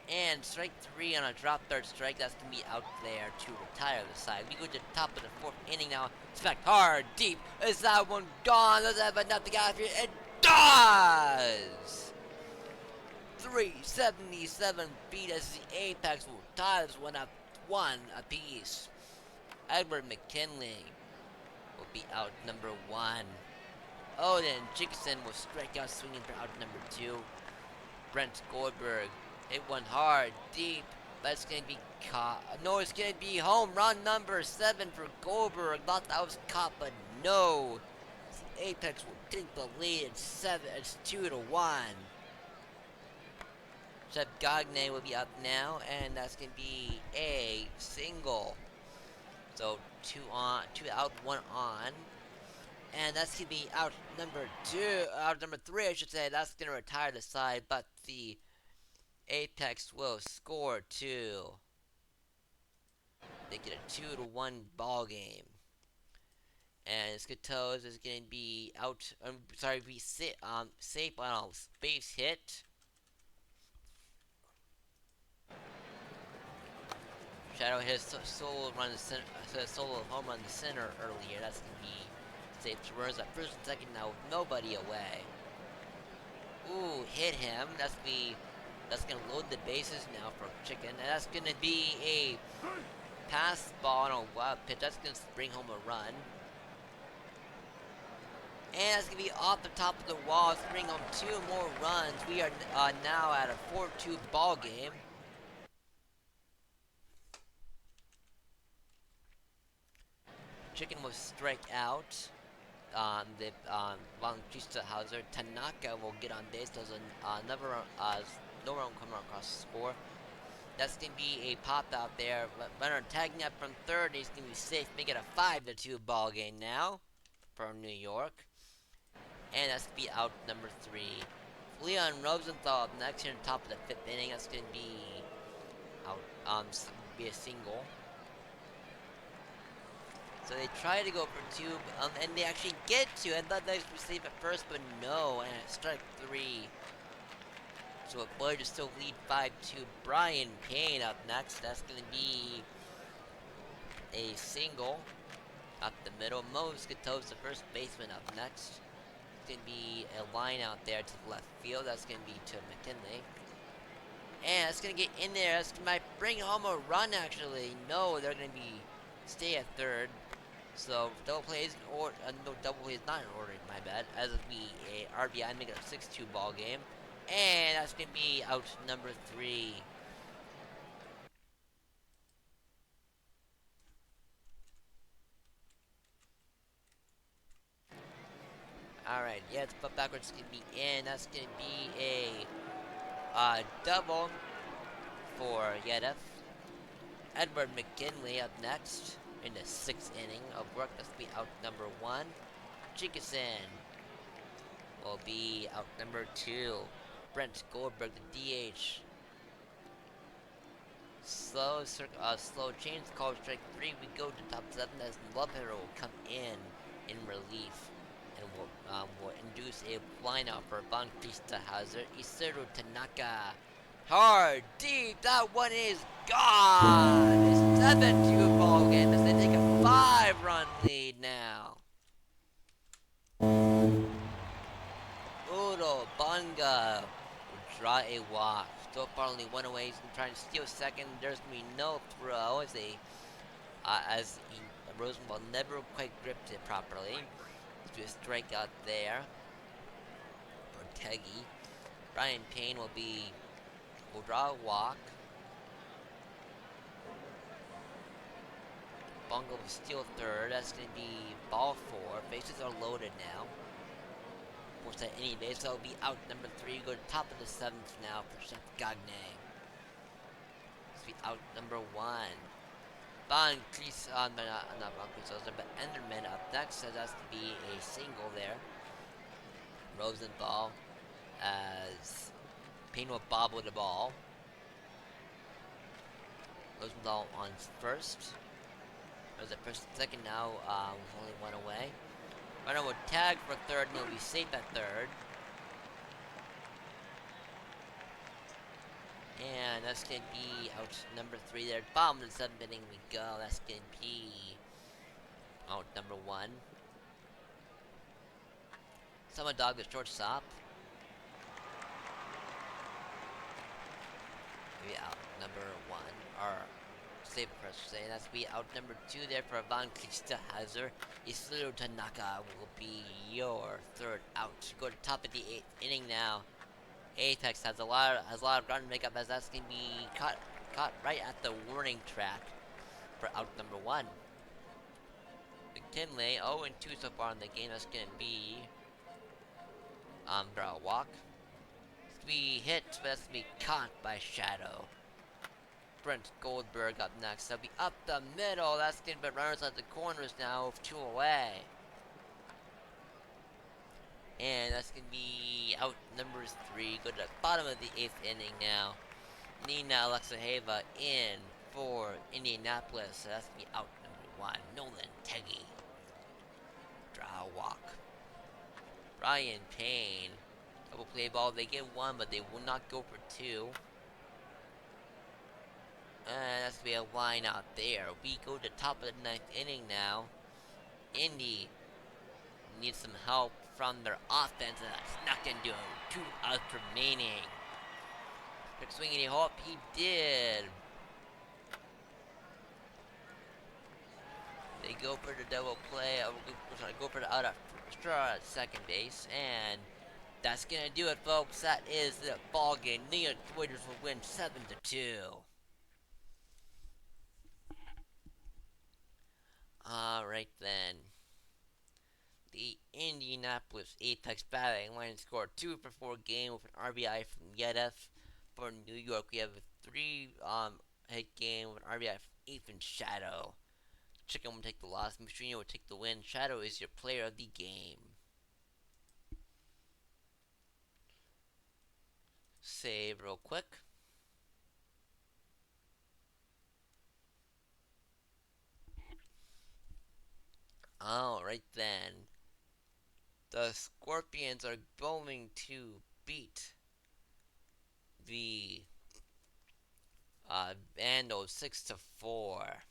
And strike 3 on a drop third strike. That's going to be out there to retire the side. We go to the top of the 4th inning now. Expect hard, deep. Is that one gone? Does that have enough to get out of here? It does! 377 feet as the Apex will tie this one up 1 apiece. Edward McKinley will be out number 1. Odin Chickason will strike out swinging for out number 2. Brent Goldberg hit one hard, deep, but it's gonna be caught. No, it's gonna be home run number 7 for Goldberg. Thought that was caught, but no. Apex will take the lead. It's 2-1. Seb Gagne will be up now, and that's gonna be a single. So 2 out, 1 on. And that's gonna be out number 3, I should say. That's gonna retire the side, but the Apex will score 2. They get a 2-1 ball game. And Skatos is gonna be out. Be safe on a base hit. Shadow hit a solo run, hit a solo home run in the center earlier. That's gonna be safe to runners at first and second now with nobody away. Ooh, hit him. That's gonna load the bases now for Chicken, and that's gonna be a pass ball on a wild pitch. That's gonna bring home a run. And that's gonna be off the top of the wall. It's bring home 2 more runs. We are now at a 4-2 ball game. Chicken will strike out. The Bautista Hauser. Tanaka will get on base. There's no run coming across the score. That's gonna be a pop out there. Runner tagging up from third. He's gonna be safe. Make it a 5-2 ball game now for New York. And that's gonna be out number 3. Leon Rosenthal up next here in the top of the 5th inning. That's gonna be out. Be a single. So they try to go for 2, and they actually get 2. I thought they would receive at first, but no. And it's strike 3. So Boyd will still lead 5-2. Brian Payne up next. That's going to be a single up the middle. Mo Skatos, the first baseman, up next. It's going to be a line out there to the left field. That's going to be to McKinley. And it's going to get in there. That might bring home a run, actually. No, they're going to be stay at third. So double play is no, double play is not in order, my bad. As it'll be a RBI, make it a 6-2 ball game. And that's going to be out number 3. Alright, yeah, it's put backwards. It's going to be in. That's going to be a double for Yedef. Edward McKinley up next in the 6th inning of work. That's going to be out number 1. Chickason will be out number 2. Brent Goldberg, the DH. Slow change, call strike 3. We go to top 7 as Lovehitter will come in relief, and will induce a lineout for Bautista Hauser. Isuru Tanaka, hard, deep. That one is gone. It's 7-2 ball game as they take a 5-run lead now. Udo Bunga will draw a walk. So far only 1 away. He's trying to steal second. There's gonna be no throw as Rosenthal never quite gripped it properly. Let's do a strikeout there for Teggy. Brian Payne will draw a walk. Bunga will steal third. That's gonna be ball 4. Bases are loaded now. Force at any base, so it'll be out number 3. Go to top of the 7th now for Chef Gagne. This will be out number 1. Not Boncrisosa, but Enderman up next, so that's to be a single there. Rosenthal as Payne will bobble the ball. Rosenthal on first. There's a first and second now, with only 1 away. Runner will tag for third, and he'll be safe at third. And that's going to be out number 3 there. Bottom of the 7th inning we go. That's going to be out number 1. Someone dog the shortstop. Maybe out number 1. Or save press say. That's be out number 2 there for Bautista Hauser. Isuru Tanaka will be your 3rd out. Go to top of the 8th inning now. Apex has a lot of ground to make up as that's gonna be caught right at the warning track for out number 1. McKinley 0-2 so far in the game. That's gonna be draw a walk. It's gonna be hit, but that's gonna be caught by Shadow. Brent Goldberg up next. That'll be up the middle. That's gonna be runners at the corners now with 2 away. And that's going to be out number 3. Go to the bottom of the 8th inning now. Nina Alexaheva in for Indianapolis. So that's going to be out number 1. Nolan Teggy. Draw a walk. Brian Payne. Double play ball. They get 1, but they will not go for 2. And that's gonna be a line out there. We go to the top of the ninth inning now. Indy needs some help from their offense, and that snuck into 2 outs remaining. Quick swing and he hope he did. They go for the double play. Go for the out at second base, and that's gonna do it, folks. That is the ball game. New York Warriors will win 7-2. All right then. The Indianapolis Apex batting line scored 2 for 4 game with an RBI from Yedef. For New York, we have a 3 hit game with an RBI from Ethan Shadow. Chicken will take the loss. Mastrino will take the win. Shadow is your player of the game. Save real quick. Alright then. The Scorpions are going to beat the Vandals 6-4.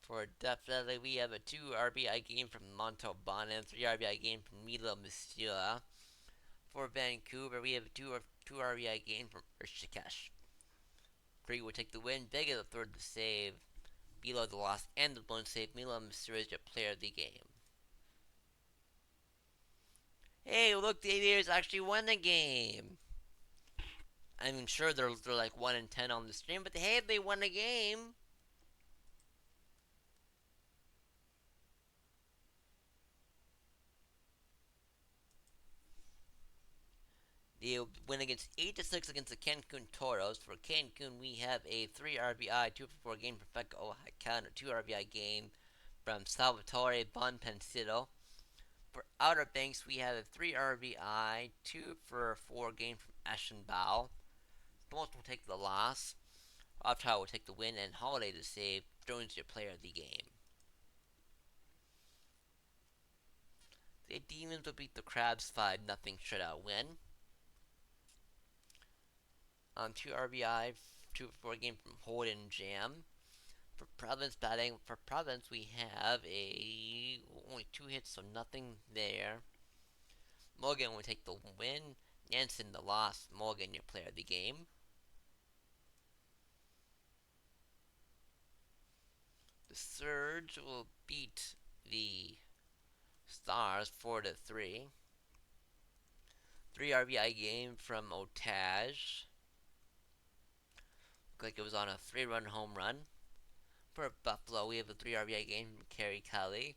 For definitely, we have a 2 RBI game from Montalban and 3 RBI game from Milo Mistura. For Vancouver, we have a 2 RBI game from Rishikesh. 3 will take the win. Vega the third to save. Below the loss and the lone save. Milo Mistura is your player of the game. Hey, look, the Aviators actually won the game. I'm sure they're like 1-10 on the stream, but hey, they won a game. They win against 8-6 against the Cancun Toros. For Cancun, we have a 3 RBI, 2 for 4 game from Pekka Ohakan, a 2 RBI game from Salvatore Bonpensiero. For Outer Banks, we have a 3 RBI, 2 for 4 game from Eschenbau. Both will take the loss. Optow will take the win, and Holiday to save. Jones your player of the game. The Demons will beat the Crabs 5-0 shutout win. 2 RBI, 2 for 4 game from Holden Jam. For Province batting, for Province we have only 2 hits, so nothing there. Morgan will take the win. Jansen the loss. Morgan your player of the game. The Surge will beat the Stars 4-3. 3 RBI game from Otage. Looked like it was on a 3-run home run. For Buffalo, we have a 3 RBI game from Kerry Kelly.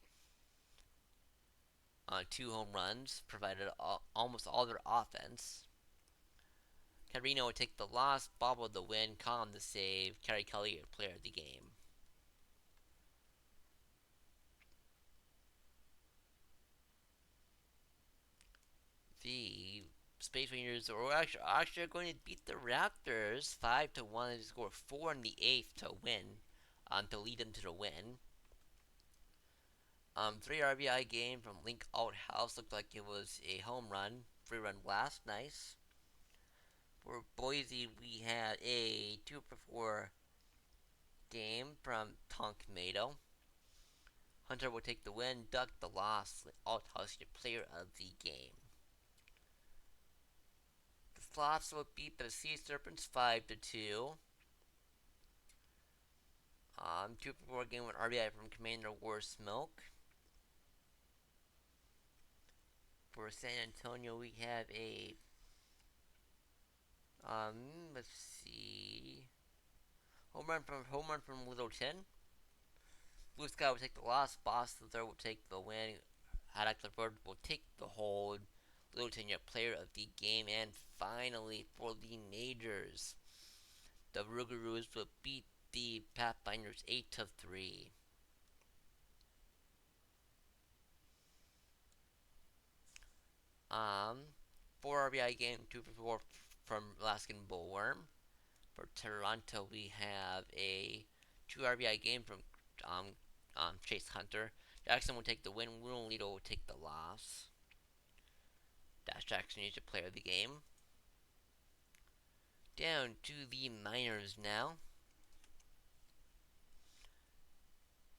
2 home runs, provided almost all their offense. Carino would take the loss, Bob with the win, Colin the save, Kerry Kelly your player of the game. The Space Rangers are actually going to beat the Raptors 5-1. They score 4 in the 8th to win, to lead them to the win. 3 RBI game from Link Outhouse. Looked like it was a home run. 3-run blast. Nice. For Boise, we had a 2 for 4 game from Tonk Mato. Hunter will take the win. Duck the loss. Outhouse your player of the game. The Sloths will beat the Sea Serpents 5-2. 2 for 4 game with RBI from Commander War Smoke. For San Antonio, we have a let's see, home run from Littleton. Blue Sky will take the loss. Boston Third will take the win. Haddock the Bird will take the hold. Littleton your player of the game. And finally, for the majors, the Rougarous will beat the Pathfinders 8-3. 4 RBI game, 2 for 4 from Alaskan Bullworm. For Toronto, we have a 2 RBI game from Chase Hunter. Jackson will take the win. Lunalito will take the loss. Dash Jackson is your player of the game. Down to the Niners now,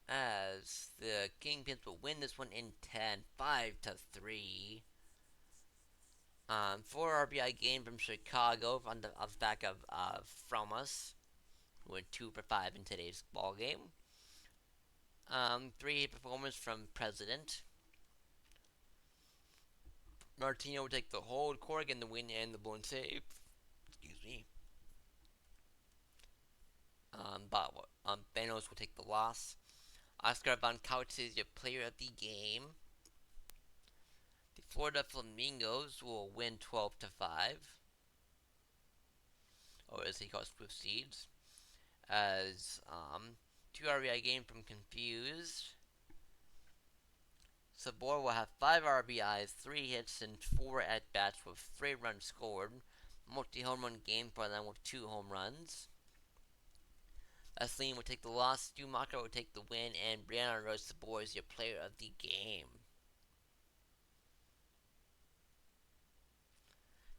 as the Kingpins will win this one in 10, 5-3. 4 RBI game from Chicago on the back of from us, who went 2 for 5 in today's ball game. 3 hit performance from President. Martino will take the hold, Corrigan the win and the blown save. Excuse me. Benos will take the loss. Oscar Von Couch is your player of the game. The Florida Flamingos will win 12 to 5, or as he calls Swift Seeds, as 2 RBI game from Confused. Sabor will have 5 RBIs, 3 hits, and 4 at bats with 3 runs scored. Multi home run game for them with 2 home runs. Asleen will take the loss, Schumacher will take the win, and Brianna Rose Sabor is your player of the game.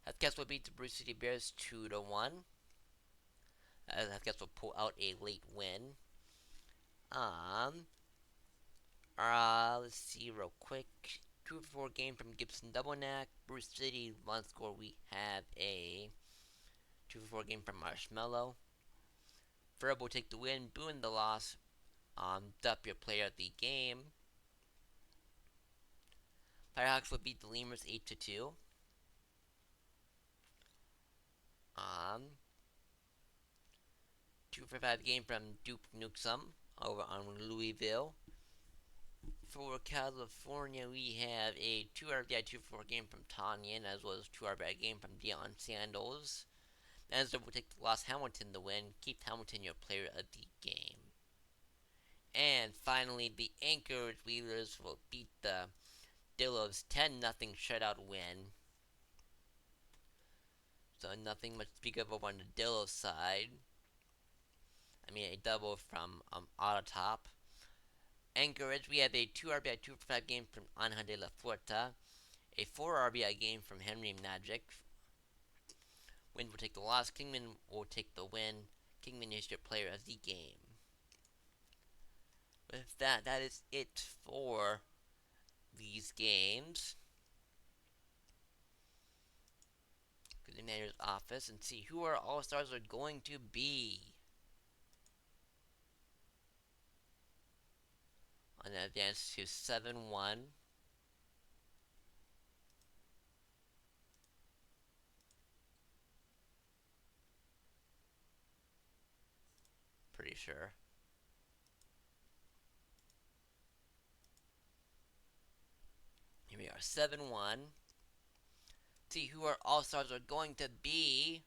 Hethcats will beat the Bruce City Bears 2 to 1. Hethcats will pull out a late win. Let's see real quick. 2 for 4 game from Gibson Double Knack. Bruce City one score. We have a 2 for 4 game from Marshmallow. Verb will take the win. Boone the loss. Dup your player of the game. Firehawks will beat the Lemurs 8 to 2. 2 for 5 game from Duke Nukem over on Louisville. For California, we have a 2 RBI 2 for 4 game from Tanyan, as well as 2 RBI game from Deion Sandals. Answer will take the loss, Hamilton the win. Keep Hamilton your player of the game. And finally, the Anchorage Wheelers will beat the Dillos 10-0 shutout win. So nothing much to speak of over on the Dillos side. I mean, a double from Autotop. Anchorage, we have a 2 RBI 2 for 5 game from Angel de la Fuerza. A 4 RBI game from Henry Magic. Wind will take the loss. Kingman will take the win. Kingman is your player of the game. With that, that is it for these games. Go to the manager's office and see who our all-stars are going to be. On the advance to 7-1. Pretty sure. Here we are, 7-1. See who our all-stars are going to be.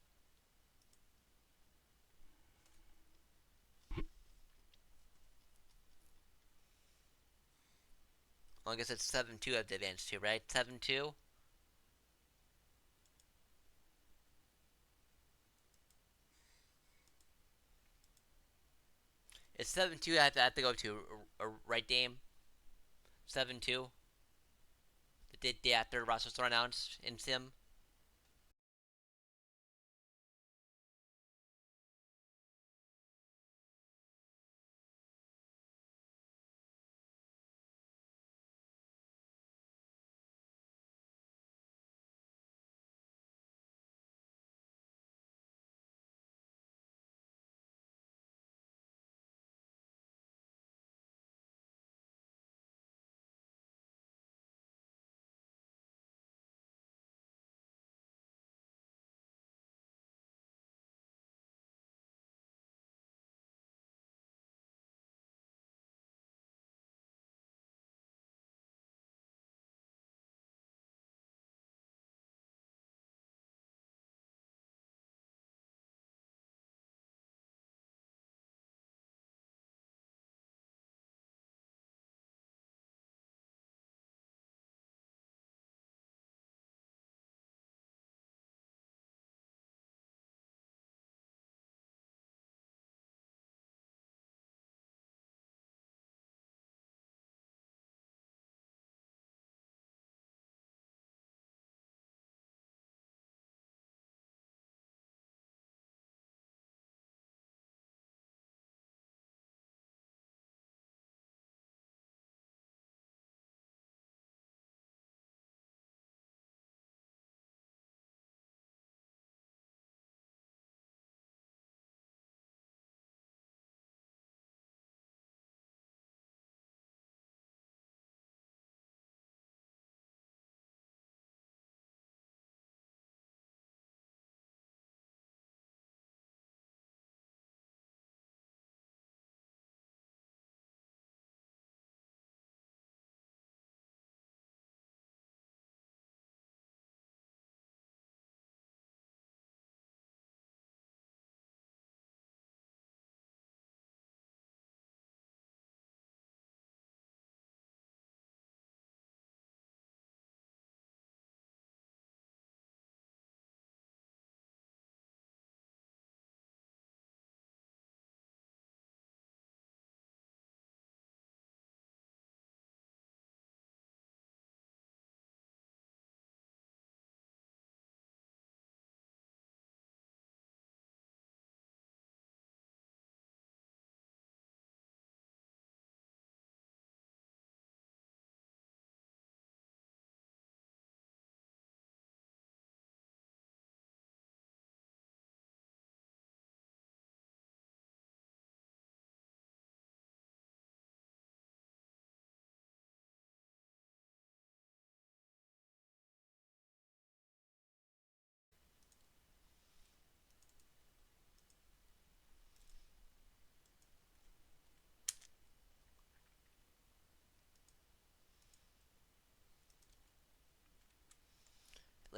Well, I guess it's 7-2 at the advance to, right? 7-2? It's 7-2 I have to go to, right, Dame? 7-2? The day after the rosters are announced in Sim?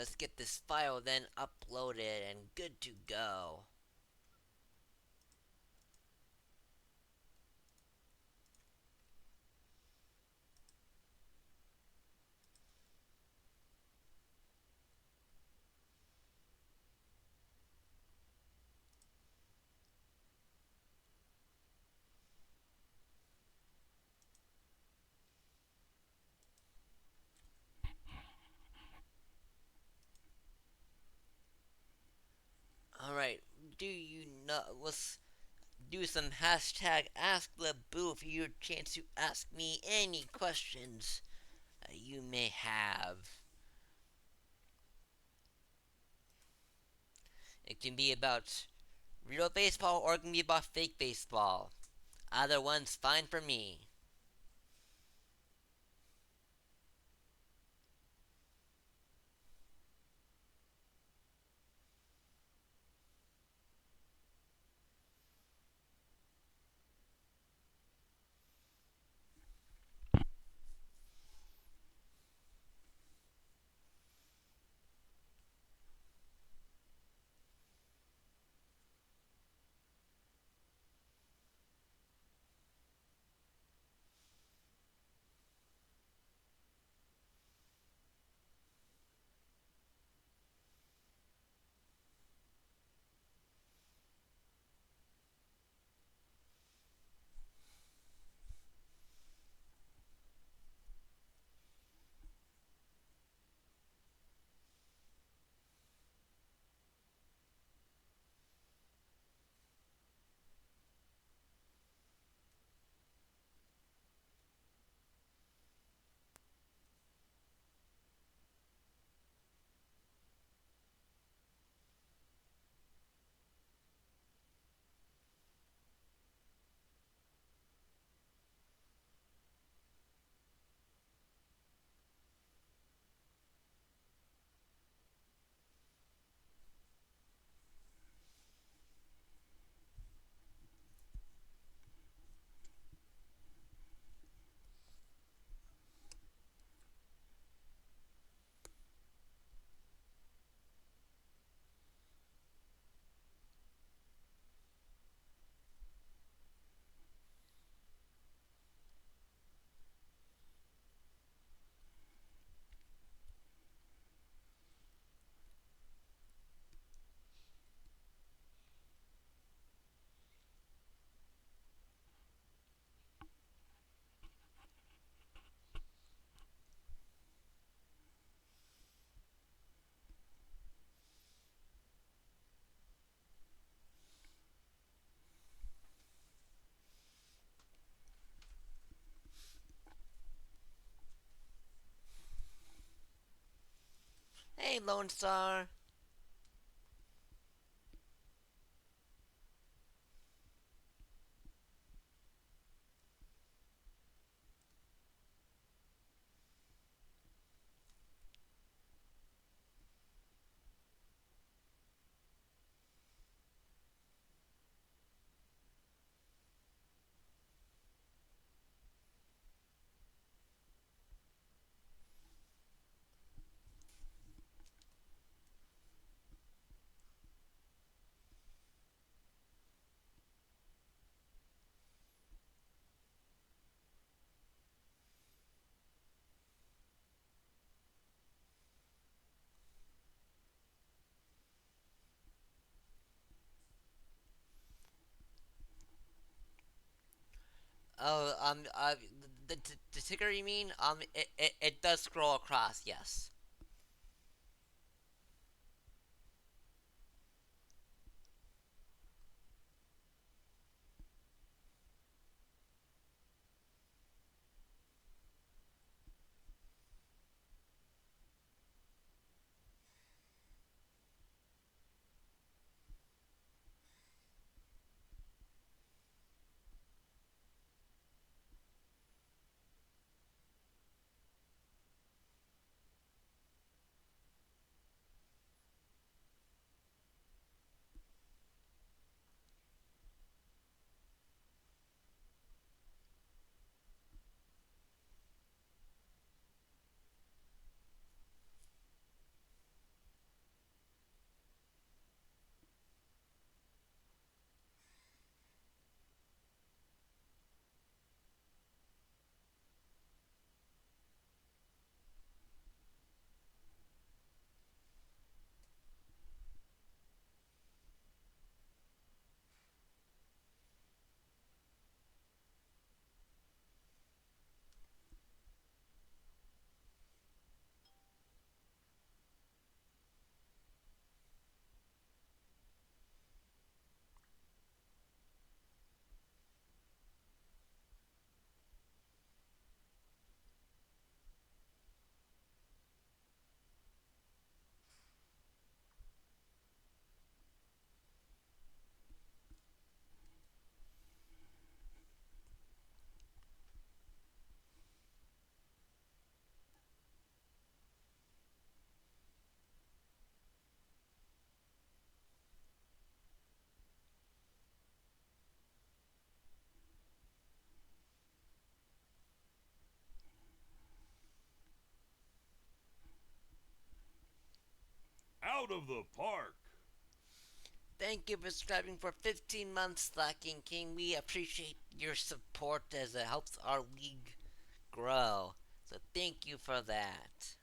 Let's get this file then uploaded and good to go. Alright, do you know? Let's do some hashtag Ask the Boo for your chance to ask me any questions you may have. It can be about real baseball or it can be about fake baseball. Either one's fine for me. Hey, Lone Star. Oh, the ticker you mean? It does scroll across, yes. out of the park. Thank you for subscribing for 15 months, Slacking King. We appreciate your support as it helps our league grow. So thank you for that.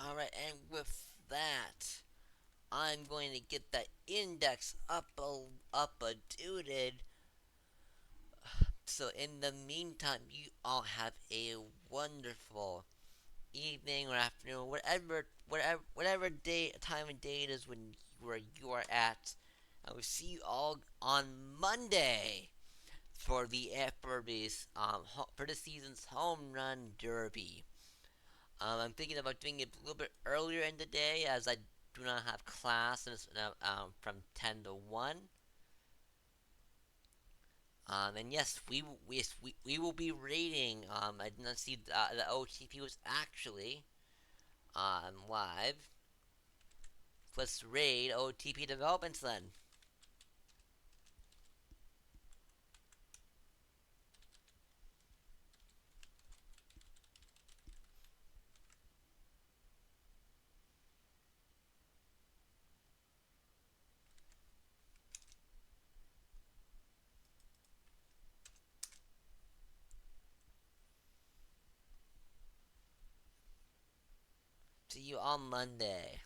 Alright, and with that, I'm going to get that index up a duded. So in the meantime, you all have a wonderful evening or afternoon, whatever day time of day it is where you are at. I will see you all on Monday for the for the season's home run derby. I'm thinking about doing it a little bit earlier in the day as I do not have class from 10 to 1. And yes, we will be rating. I did not see the OTP was actually live. Let's raid OTP developments then. See you on Monday.